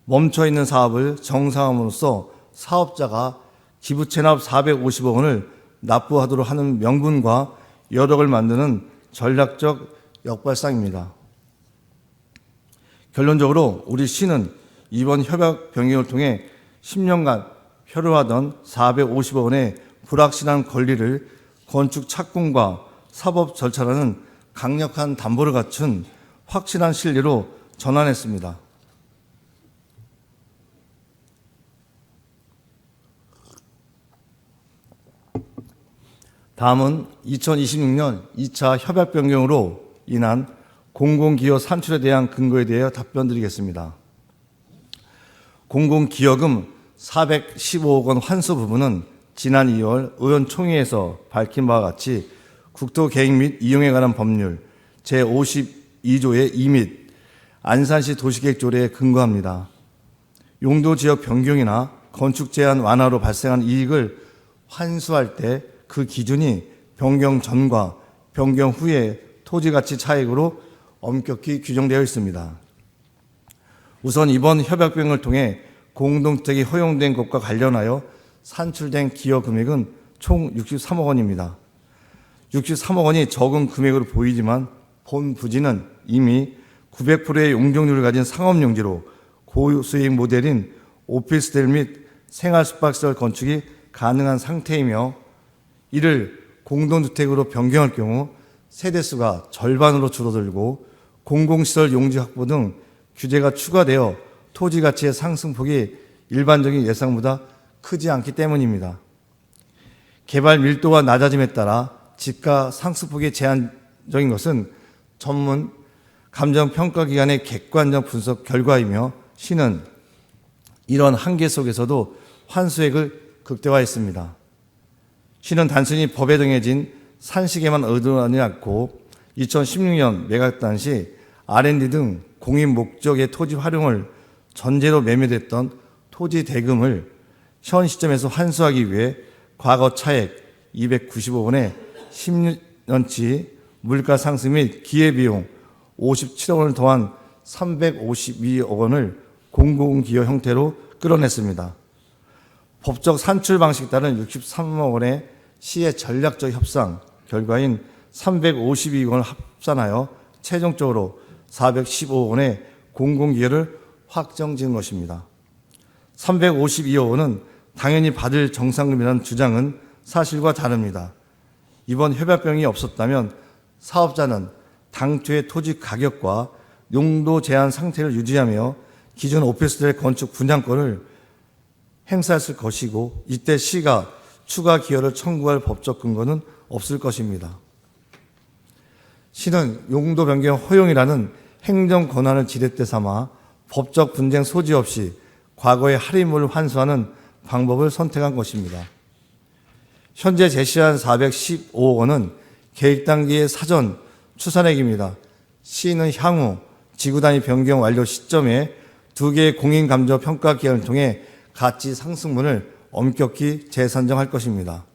멈춰있는 사업을 정상화함으로써 사업자가 기부 체납 450억 원을 납부하도록 하는 명분과 여력을 만드는 전략적 역발상입니다. 결론적으로 우리 시는 이번 협약 변경을 통해 10년간 표류하던 450억 원의 불확실한 권리를 건축 착공과 사법 절차라는 강력한 담보를 갖춘 확실한 신뢰로 전환했습니다. 다음은 2026년 2차 협약 변경으로 인한 공공기여 산출에 대한 근거에 대해 답변드리겠습니다. 공공기여금 415억 원 환수 부분은 지난 2월 의원총회에서 밝힌 바와 같이 국토계획 및 이용에 관한 법률 제52조의 2 및 안산시 도시계획조례에 근거합니다. 용도지역 변경이나 건축 제한 완화로 발생한 이익을 환수할 때 그 기준이 변경 전과 변경 후의 토지가치 차익으로 엄격히 규정되어 있습니다. 우선 이번 협약병을 통해 공동주택이 허용된 것과 관련하여 산출된 기여 금액은 총 63억 원입니다. 63억 원이 적은 금액으로 보이지만 본 부지는 이미 900%의 용적률을 가진 상업용지로 고수익 모델인 오피스텔 및 생활숙박시설 건축이 가능한 상태이며 이를 공동주택으로 변경할 경우 세대수가 절반으로 줄어들고 공공시설 용지 확보 등 규제가 추가되어 토지 가치의 상승폭이 일반적인 예상보다 크지 않기 때문입니다. 개발 밀도가 낮아짐에 따라 집가 상승폭이 제한적인 것은 전문 감정평가기관의 객관적 분석 결과이며 시는 이런 한계 속에서도 환수액을 극대화했습니다. 시는 단순히 법에 정해진 산식에만 의존하지 않고 2016년 매각 시 R&D 등 공인 목적의 토지 활용을 전제로 매매됐던 토지 대금을 현 시점에서 환수하기 위해 과거 차액 295억 원에 10년치 물가 상승 및 기회비용 57억 원을 더한 352억 원을 공공기여 형태로 끌어냈습니다. 법적 산출 방식에 따른 63억 원의 시의 전략적 협상 결과인 352억 원을 합산하여 최종적으로 415억 원의 공공기여를 확정지은 것입니다. 352억 원은 당연히 받을 정상금이라는 주장은 사실과 다릅니다. 이번 협약병이 없었다면 사업자는 당초의 토지 가격과 용도 제한 상태를 유지하며 기존 오피스텔 건축 분양권을 행사했을 것이고 이때 시가 추가 기여를 청구할 법적 근거는 없을 것입니다. 시는 용도 변경 허용이라는 행정 권한을 지렛대 삼아 법적 분쟁 소지 없이 과거의 할인물을 환수하는 방법을 선택한 것입니다. 현재 제시한 415억 원은 계획 단계의 사전 추산액입니다. 시는 향후 지구 단위 변경 완료 시점에 2개의 공인감정 평가 기관을 통해 가치 상승분을 엄격히 재산정할 것입니다.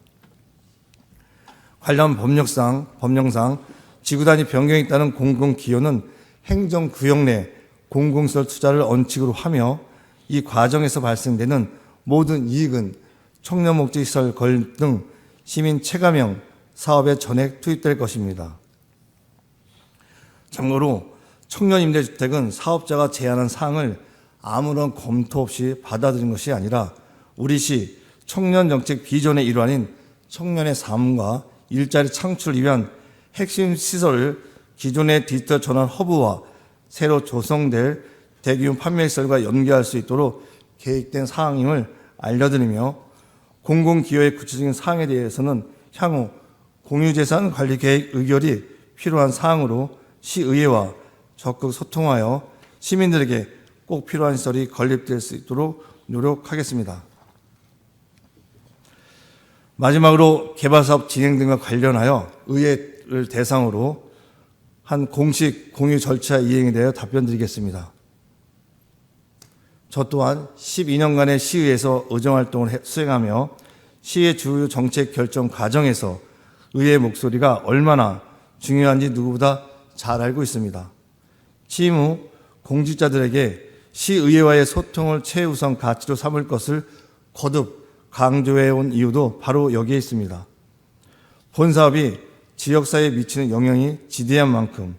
관련 법령상 지구 단위 변경에 따른 공공기여는 행정구역 내 공공시설 투자를 원칙으로 하며 이 과정에서 발생되는 모든 이익은 청년목적시설 건립 등 시민 체감형 사업에 전액 투입될 것입니다. 참고로 청년임대주택은 사업자가 제안한 사항을 아무런 검토 없이 받아들인 것이 아니라 우리 시 청년정책 비전의 일환인 청년의 삶과 일자리 창출을 위한 핵심 시설을 기존의 디지털 전환 허브와 새로 조성될 대규모 판매시설과 연계할 수 있도록 계획된 사항임을 알려드리며 공공기여의 구체적인 사항에 대해서는 향후 공유재산 관리 계획 의결이 필요한 사항으로 시의회와 적극 소통하여 시민들에게 꼭 필요한 시설이 건립될 수 있도록 노력하겠습니다. 마지막으로 개발사업 진행 등과 관련하여 의회를 대상으로 한 공식 공유 절차 이행에 대해 답변드리겠습니다. 저 또한 12년간의 시의회에서 의정활동을 수행하며 시의 주요 정책 결정 과정에서 의회의 목소리가 얼마나 중요한지 누구보다 잘 알고 있습니다. 취임 후 공직자들에게 시의회와의 소통을 최우선 가치로 삼을 것을 거듭 강조해온 이유도 바로 여기에 있습니다. 본 사업이 지역사회에 미치는 영향이 지대한 만큼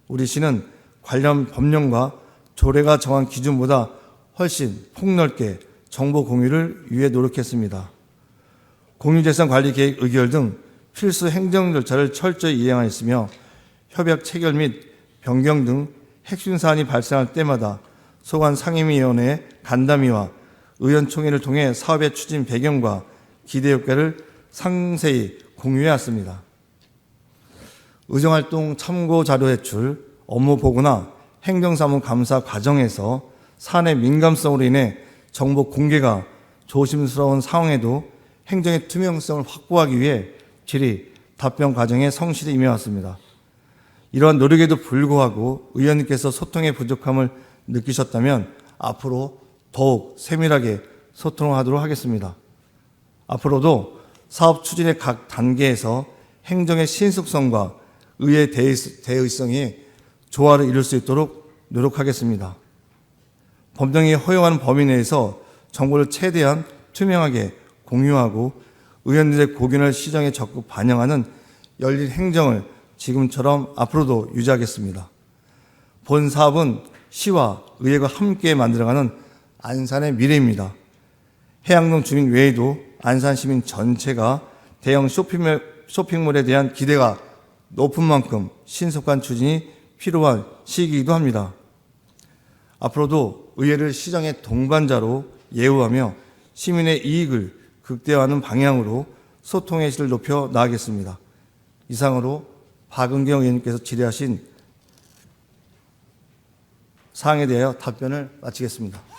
우리 시는 관련 법령과 조례가 정한 기준보다 훨씬 폭넓게 정보 공유를 위해 노력했습니다. 공유재산 관리 계획 의결 등 필수 행정 절차를 철저히 이행하였으며 협약 체결 및 변경 등 핵심 사안이 발생할 때마다 소관 상임위원회 간담회와 의원총회를 통해 사업의 추진 배경과 기대 효과를 상세히 공유해 왔습니다. 의정활동 참고 자료 제출, 업무 보고나 행정사무 감사 과정에서 사안의 민감성으로 인해 정보 공개가 조심스러운 상황에도 행정의 투명성을 확보하기 위해 질의, 답변 과정에 성실히 임해왔습니다. 이러한 노력에도 불구하고 의원님께서 소통의 부족함을 느끼셨다면 앞으로 더욱 세밀하게 소통하도록 하겠습니다. 앞으로도 사업 추진의 각 단계에서 행정의 신속성과 의회 대의성이 조화를 이룰 수 있도록 노력하겠습니다. 법령이 허용하는 범위 내에서 정보를 최대한 투명하게 공유하고 의원들의 고견을 시정에 적극 반영하는 열린 행정을 지금처럼 앞으로도 유지하겠습니다. 본 사업은 시와 의회가 함께 만들어가는 안산의 미래입니다. 해양동 주민 외에도 안산 시민 전체가 대형 쇼핑몰에 대한 기대가 높은 만큼 신속한 추진이 필요한 시기이기도 합니다. 앞으로도 의회를 시정의 동반자로 예우하며 시민의 이익을 극대화하는 방향으로 소통의 질을 높여 나가겠습니다. 이상으로 박은경 의원님께서 질의하신 사항에 대하여 답변을 마치겠습니다.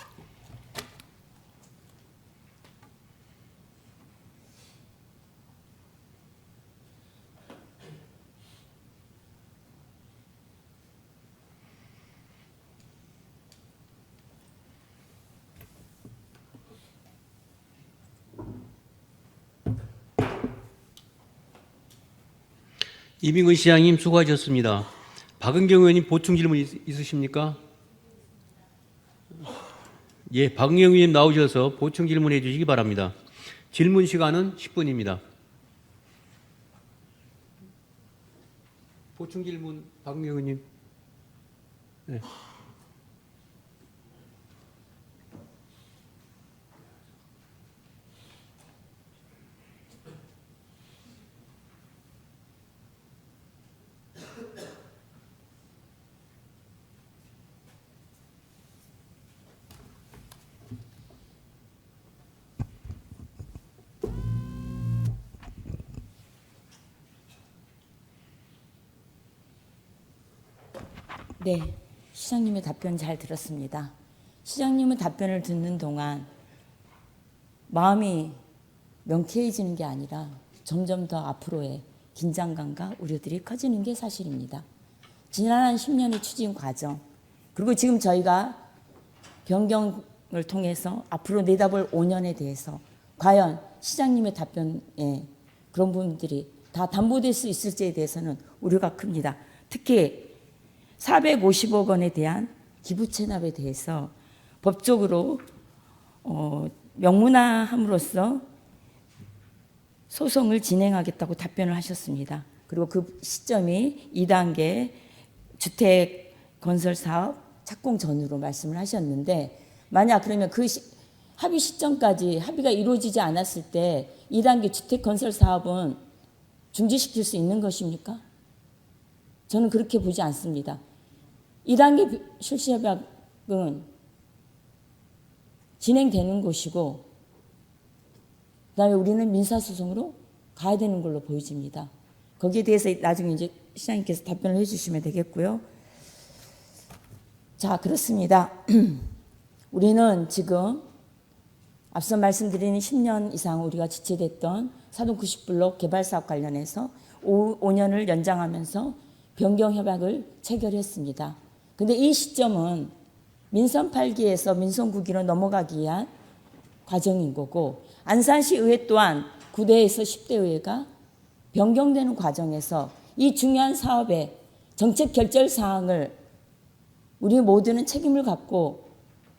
이민근 시장님 수고하셨습니다. 박은경 의원님 보충 질문 있으십니까? 예, 박은경 의원님 나오셔서 보충 질문해 주시기 바랍니다. 질문 시간은 10분입니다. 보충 질문 박은경 의원님. 네. 네, 시장님의 답변 잘 들었습니다. 시장님의 답변을 듣는 동안 마음이 명쾌해지는 게 아니라 점점 더 앞으로의 긴장감과 우려들이 커지는 게 사실입니다. 지난 10년의 추진 과정, 그리고 지금 저희가 변경을 통해서 앞으로 내다볼 5년에 대해서 과연 시장님의 답변에 그런 부분들이 다 담보될 수 있을지에 대해서는 우려가 큽니다. 특히 450억 원에 대한 기부 체납에 대해서 법적으로 명문화함으로써 소송을 진행하겠다고 답변을 하셨습니다. 그리고 그 시점이 2단계 주택 건설 사업 착공 전으로 말씀을 하셨는데, 만약 그러면 그 합의 시점까지 합의가 이루어지지 않았을 때 2단계 주택 건설 사업은 중지시킬 수 있는 것입니까? 저는 그렇게 보지 않습니다. 2단계 실시협약은 진행되는 것이고, 그다음에 우리는 민사소송으로 가야 되는 걸로 보여집니다. 거기에 대해서 나중에 이제 시장님께서 답변을 해주시면 되겠고요. 자, 그렇습니다. 우리는 지금 앞서 말씀드린 10년 이상 우리가 지체됐던 사동 90블록 개발 사업 관련해서 5년을 연장하면서 변경협약을 체결했습니다. 근데 이 시점은 민선 8기에서 민선 9기로 넘어가기 위한 과정인 거고, 안산시 의회 또한 9대에서 10대 의회가 변경되는 과정에서 이 중요한 사업의 정책 결정 사항을 우리 모두는 책임을 갖고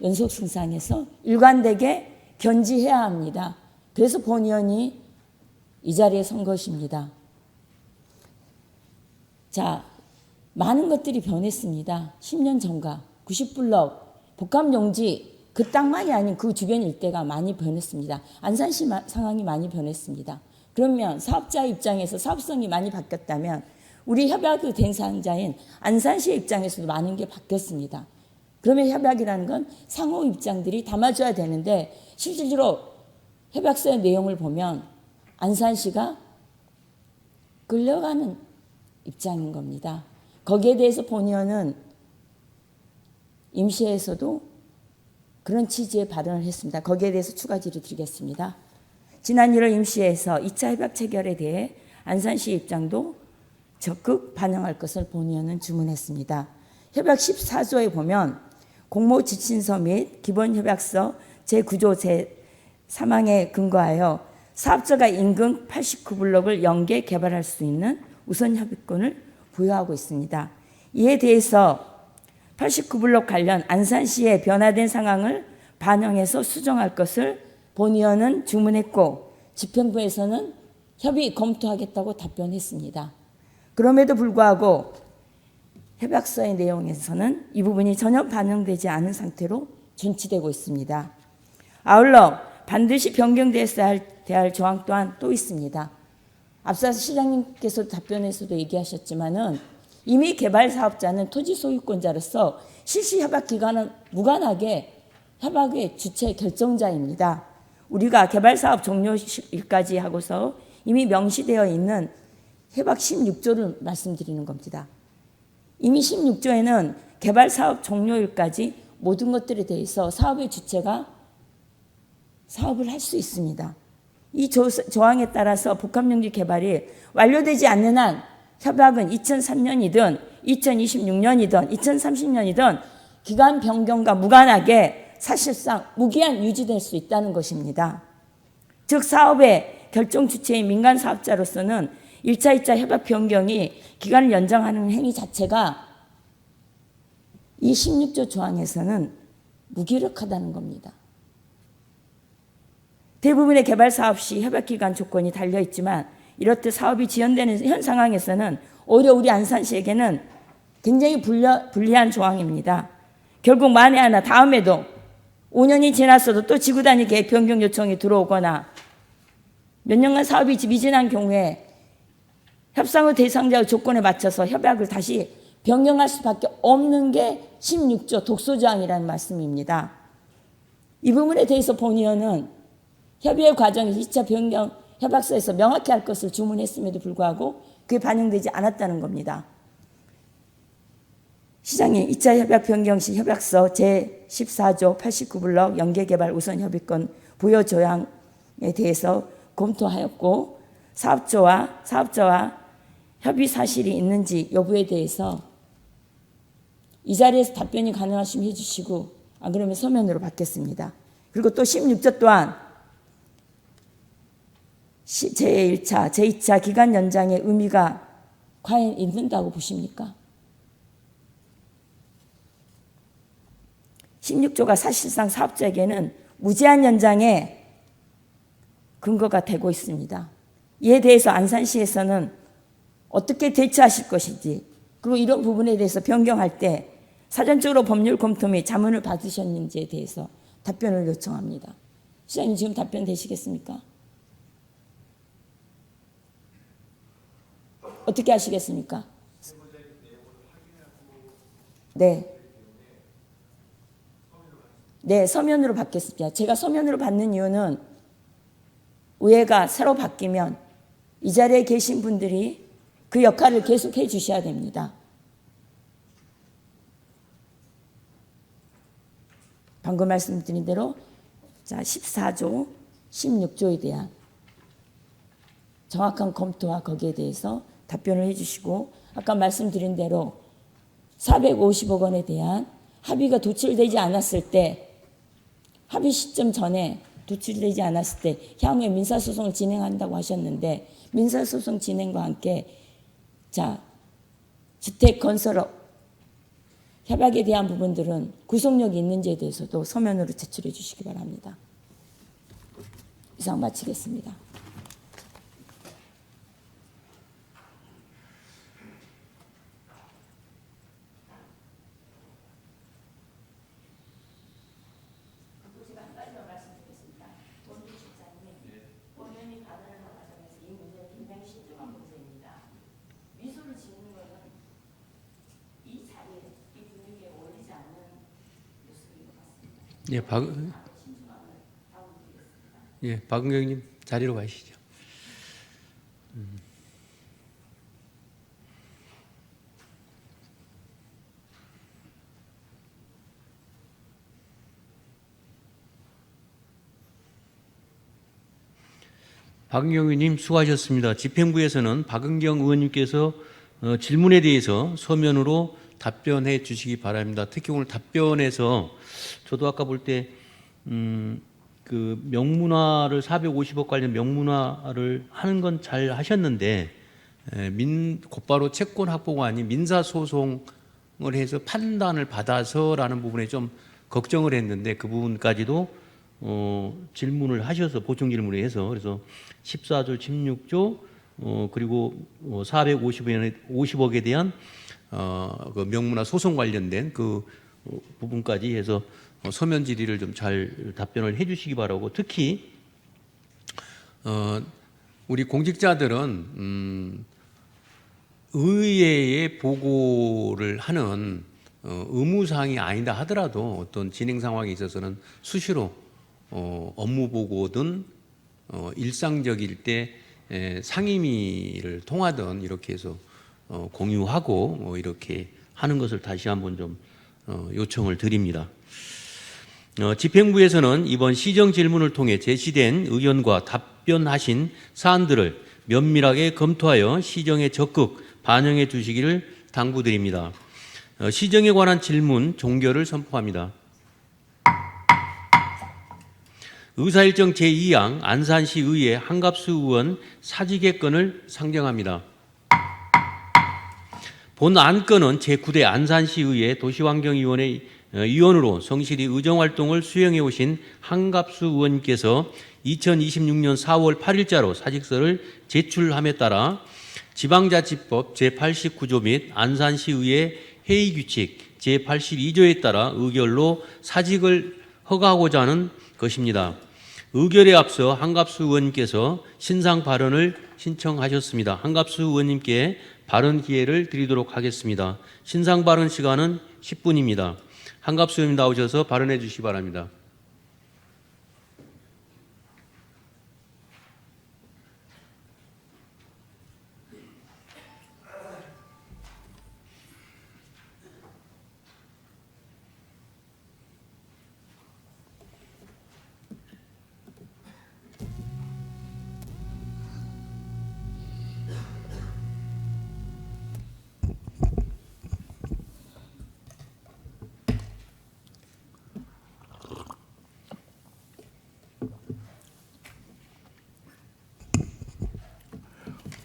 연속 승상해서 일관되게 견지해야 합니다. 그래서 본 의원이 이 자리에 선 것입니다. 자, 많은 것들이 변했습니다. 10년 전과 90블록 복합용지 그 땅만이 아닌 그 주변 일대가 많이 변했습니다. 안산시 상황이 많이 변했습니다. 그러면 사업자 입장에서 사업성이 많이 바뀌었다면 우리 협약의 대상자인 안산시의 입장에서도 많은 게 바뀌었습니다. 그러면 협약이라는 건 상호 입장들이 담아줘야 되는데, 실질적으로 협약서의 내용을 보면 안산시가 끌려가는 입장인 겁니다. 거기에 대해서 본의원은 임시회에서도 그런 취지의 발언을 했습니다. 거기에 대해서 추가 질의 드리겠습니다. 지난 1월 임시회에서 2차 협약 체결에 대해 안산시의 입장도 적극 반영할 것을 본의원은 주문했습니다. 협약 14조에 보면 공모 지침서 및 기본협약서 제9조 제3항에 근거하여 사업자가 인근 89블록을 연계 개발할 수 있는 우선 협의권을 부여하고 있습니다. 이에 대해서 89블록 관련 안산시의 변화된 상황을 반영해서 수정할 것을 본의원은 주문했고 집행부에서는 협의 검토하겠다고 답변했습니다. 그럼에도 불구하고 협약서의 내용에서는 이 부분이 전혀 반영되지 않은 상태로 존치되고 있습니다. 아울러 반드시 변경되어야 할 조항 또한 또 있습니다. 앞서서 시장님께서 답변에서도 얘기하셨지만은 이미 개발 사업자는 토지 소유권자로서 실시 협약 기간은 무관하게 협약의 주체 결정자입니다. 우리가 개발 사업 종료일까지 하고서 이미 명시되어 있는 협약 16조를 말씀드리는 겁니다. 이미 16조에는 개발 사업 종료일까지 모든 것들에 대해서 사업의 주체가 사업을 할 수 있습니다. 이 조항에 따라서 복합용지 개발이 완료되지 않는 한 협약은 2003년이든 2026년이든 2030년이든 기간 변경과 무관하게 사실상 무기한 유지될 수 있다는 것입니다. 즉 사업의 결정 주체인 민간 사업자로서는 1차, 2차 협약 변경이 기간을 연장하는 행위 자체가 이 16조 조항에서는 무기력하다는 겁니다. 대부분의 개발 사업 시 협약 기간 조건이 달려 있지만 이렇듯 사업이 지연되는 현 상황에서는 오히려 우리 안산시에게는 굉장히 불리한 조항입니다. 결국 만에 하나 다음에도 5년이 지났어도 또 지구단위 계획 변경 요청이 들어오거나 몇 년간 사업이 미진한 경우에 협상의 대상자의 조건에 맞춰서 협약을 다시 변경할 수밖에 없는 게 16조 독소조항이라는 말씀입니다. 이 부분에 대해서 본의원은 협의의 과정에서 2차 변경 협약서에서 명확히 할 것을 주문했음에도 불구하고 그게 반영되지 않았다는 겁니다. 시장님, 2차 협약 변경 시 협약서 제14조 89블록 연계개발 우선협의권 부여 조항에 대해서 검토하였고 사업자와 협의 사실이 있는지 여부에 대해서 이 자리에서 답변이 가능하시면 해주시고 안 그러면 서면으로 받겠습니다. 그리고 또 16조 또한 제1차, 제2차 기간 연장의 의미가 과연 있는다고 보십니까? 16조가 사실상 사업자에게는 무제한 연장의 근거가 되고 있습니다. 이에 대해서 안산시에서는 어떻게 대처하실 것인지 그리고 이런 부분에 대해서 변경할 때 사전적으로 법률 검토 및 자문을 받으셨는지에 대해서 답변을 요청합니다. 시장님 지금 답변 되시겠습니까? 어떻게 하시겠습니까? 네. 네, 서면으로 받겠습니다. 제가 서면으로 받는 이유는 의회가 새로 바뀌면 이 자리에 계신 분들이 그 역할을 계속 해 주셔야 됩니다. 방금 말씀드린 대로 14조, 16조에 대한 정확한 검토와 거기에 대해서 답변을 해 주시고 아까 말씀드린 대로 450억 원에 대한 합의가 도출되지 않았을 때 합의 시점 전에 도출되지 않았을 때 향후에 민사소송을 진행한다고 하셨는데 민사소송 진행과 함께 주택건설업 협약에 대한 부분들은 구속력이 있는지에 대해서도 서면으로 제출해 주시기 바랍니다. 이상 마치겠습니다. 박은경님 자리로 가시죠. 박은경 의원님 수고하셨습니다. 집행부에서는 박은경 의원님께서 질문에 대해서 서면으로 답변해 주시기 바랍니다. 특히 오늘 답변에서 저도 아까 볼 때 그 명문화를 450억 관련 명문화를 하는 건 잘 하셨는데 곧바로 채권 확보가 아닌 민사 소송을 해서 판단을 받아서라는 부분에 좀 걱정을 했는데 그 부분까지도 질문을 하셔서 보충 질문을 해서 그래서 14조 16조 그리고 450억에 대한 그 명문화 소송 관련된 그 부분까지 해서 서면 질의를 좀 잘 답변을 해주시기 바라고 특히 우리 공직자들은 의회에 보고를 하는 의무사항이 아니다 하더라도 어떤 진행 상황에 있어서는 수시로 업무 보고든 일상적일 때 상임위를 통하든 이렇게 해서 공유하고 이렇게 하는 것을 다시 한번 좀 요청을 드립니다. 집행부에서는 이번 시정 질문을 통해 제시된 의견과 답변하신 사안들을 면밀하게 검토하여 시정에 적극 반영해 주시기를 당부드립니다. 시정에 관한 질문 종결을 선포합니다. 의사일정 제2항 안산시 의회 한갑수 의원 사직의 건을 상정합니다. 본 안건은 제9대 안산시 의회 도시환경위원회 위원으로 성실히 의정활동을 수행해 오신 한갑수 의원님께서 2026년 4월 8일자로 사직서를 제출함에 따라 지방자치법 제89조 및 안산시 의회 회의규칙 제82조에 따라 의결로 사직을 허가하고자 하는 것입니다. 의결에 앞서 한갑수 의원님께서 신상 발언을 신청하셨습니다. 한갑수 의원님께 발언 기회를 드리도록 하겠습니다. 신상 발언 시간은 10분입니다. 한갑수 의원님 나오셔서 발언해 주시기 바랍니다.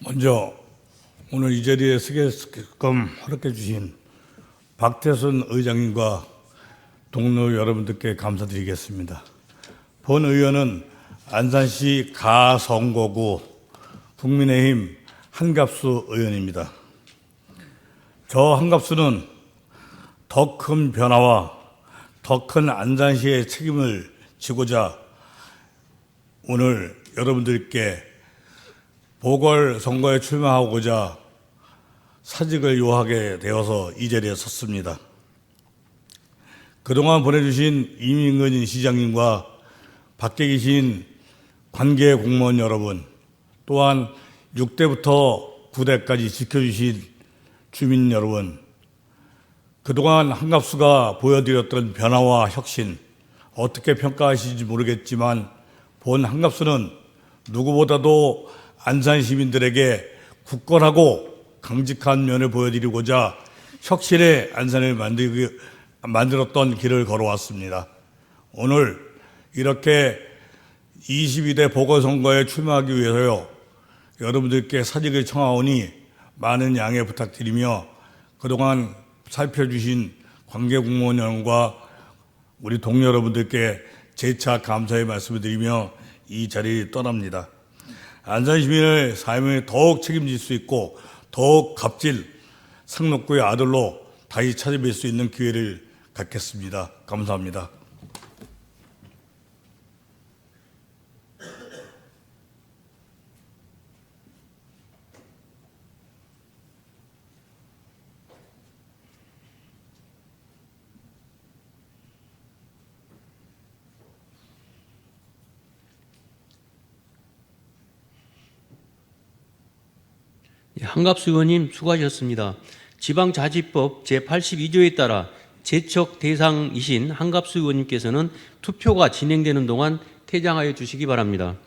먼저 오늘 이 자리에 서게끔 허락해 주신 박태순 의장님과 동료 여러분들께 감사드리겠습니다. 본 의원은 안산시 가성고구 국민의힘 한갑수 의원입니다. 저 한갑수는 더 큰 변화와 더 큰 안산시의 책임을 지고자 오늘 여러분들께 보궐선거에 출마하고자 사직을 요하게 되어서 이 자리에 섰습니다. 그동안 보내주신 이민근 시장님과 밖에 계신 관계 공무원 여러분, 또한 6대부터 9대까지 지켜주신 주민 여러분, 그동안 한갑수가 보여드렸던 변화와 혁신, 어떻게 평가하시는지 모르겠지만 본 한갑수는 누구보다도 안산 시민들에게 굳건하고 강직한 면을 보여드리고자 혁신의 안산을 만들었던 길을 걸어왔습니다. 오늘 이렇게 22대 보궐선거에 출마하기 위해서요, 여러분들께 사직을 청하오니 많은 양해 부탁드리며 그동안 살펴주신 관계공무원 여러분과 우리 동료 여러분들께 재차 감사의 말씀을 드리며 이 자리를 떠납니다. 안산 시민의 삶을 더욱 책임질 수 있고 더욱 값질 상록구의 아들로 다시 찾아뵐 수 있는 기회를 갖겠습니다. 감사합니다. 한갑수 의원님 수고하셨습니다. 지방자치법 제82조에 따라 제척 대상이신 한갑수 의원님께서는 투표가 진행되는 동안 퇴장하여 주시기 바랍니다.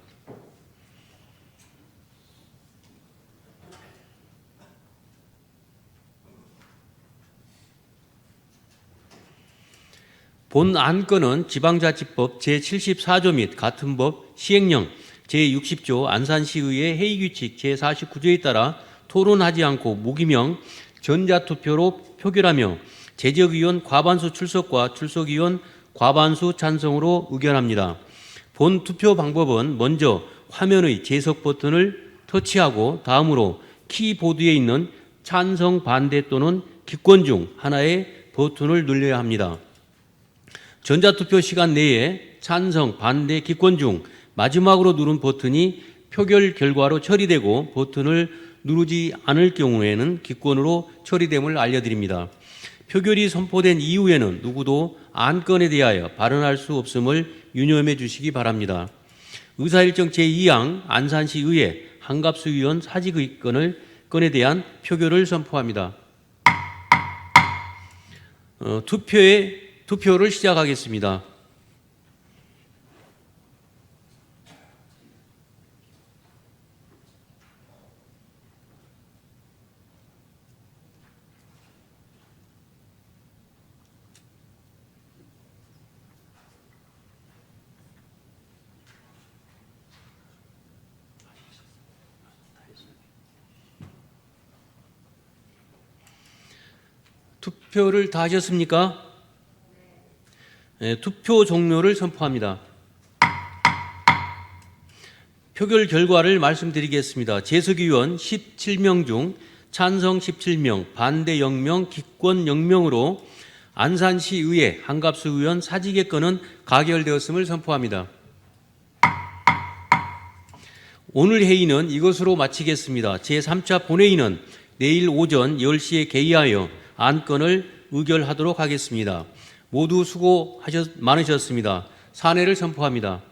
본 안건은 지방자치법 제74조 및 같은 법 시행령 제60조 안산시의회 회의규칙 제49조에 따라 토론하지 않고 무기명 전자투표로 표결하며 제적의원 과반수 출석과 출석의원 과반수 찬성으로 의결합니다. 본 투표 방법은 먼저 화면의 재석 버튼을 터치하고 다음으로 키보드에 있는 찬성, 반대 또는 기권 중 하나의 버튼을 눌러야 합니다. 전자투표 시간 내에 찬성, 반대, 기권 중 마지막으로 누른 버튼이 표결 결과로 처리되고 버튼을 누르지 않을 경우에는 기권으로 처리됨을 알려드립니다. 표결이 선포된 이후에는 누구도 안건에 대하여 발언할 수 없음을 유념해 주시기 바랍니다. 의사일정 제2항 안산시의회 한갑수 의원 사직의건에 대한 표결을 선포합니다. 투표를 시작하겠습니다. 투표를 다 하셨습니까? 네, 투표 종료를 선포합니다. 표결 결과를 말씀드리겠습니다. 재석의원 17명 중 찬성 17명, 반대 0명, 기권 0명으로 안산시의회 한갑수 의원 사직의 건은 가결되었음을 선포합니다. 오늘 회의는 이것으로 마치겠습니다. 제3차 본회의는 내일 오전 10시에 개의하여 안건을 의결하도록 하겠습니다. 모두 수고 많으셨습니다. 산회를 선포합니다.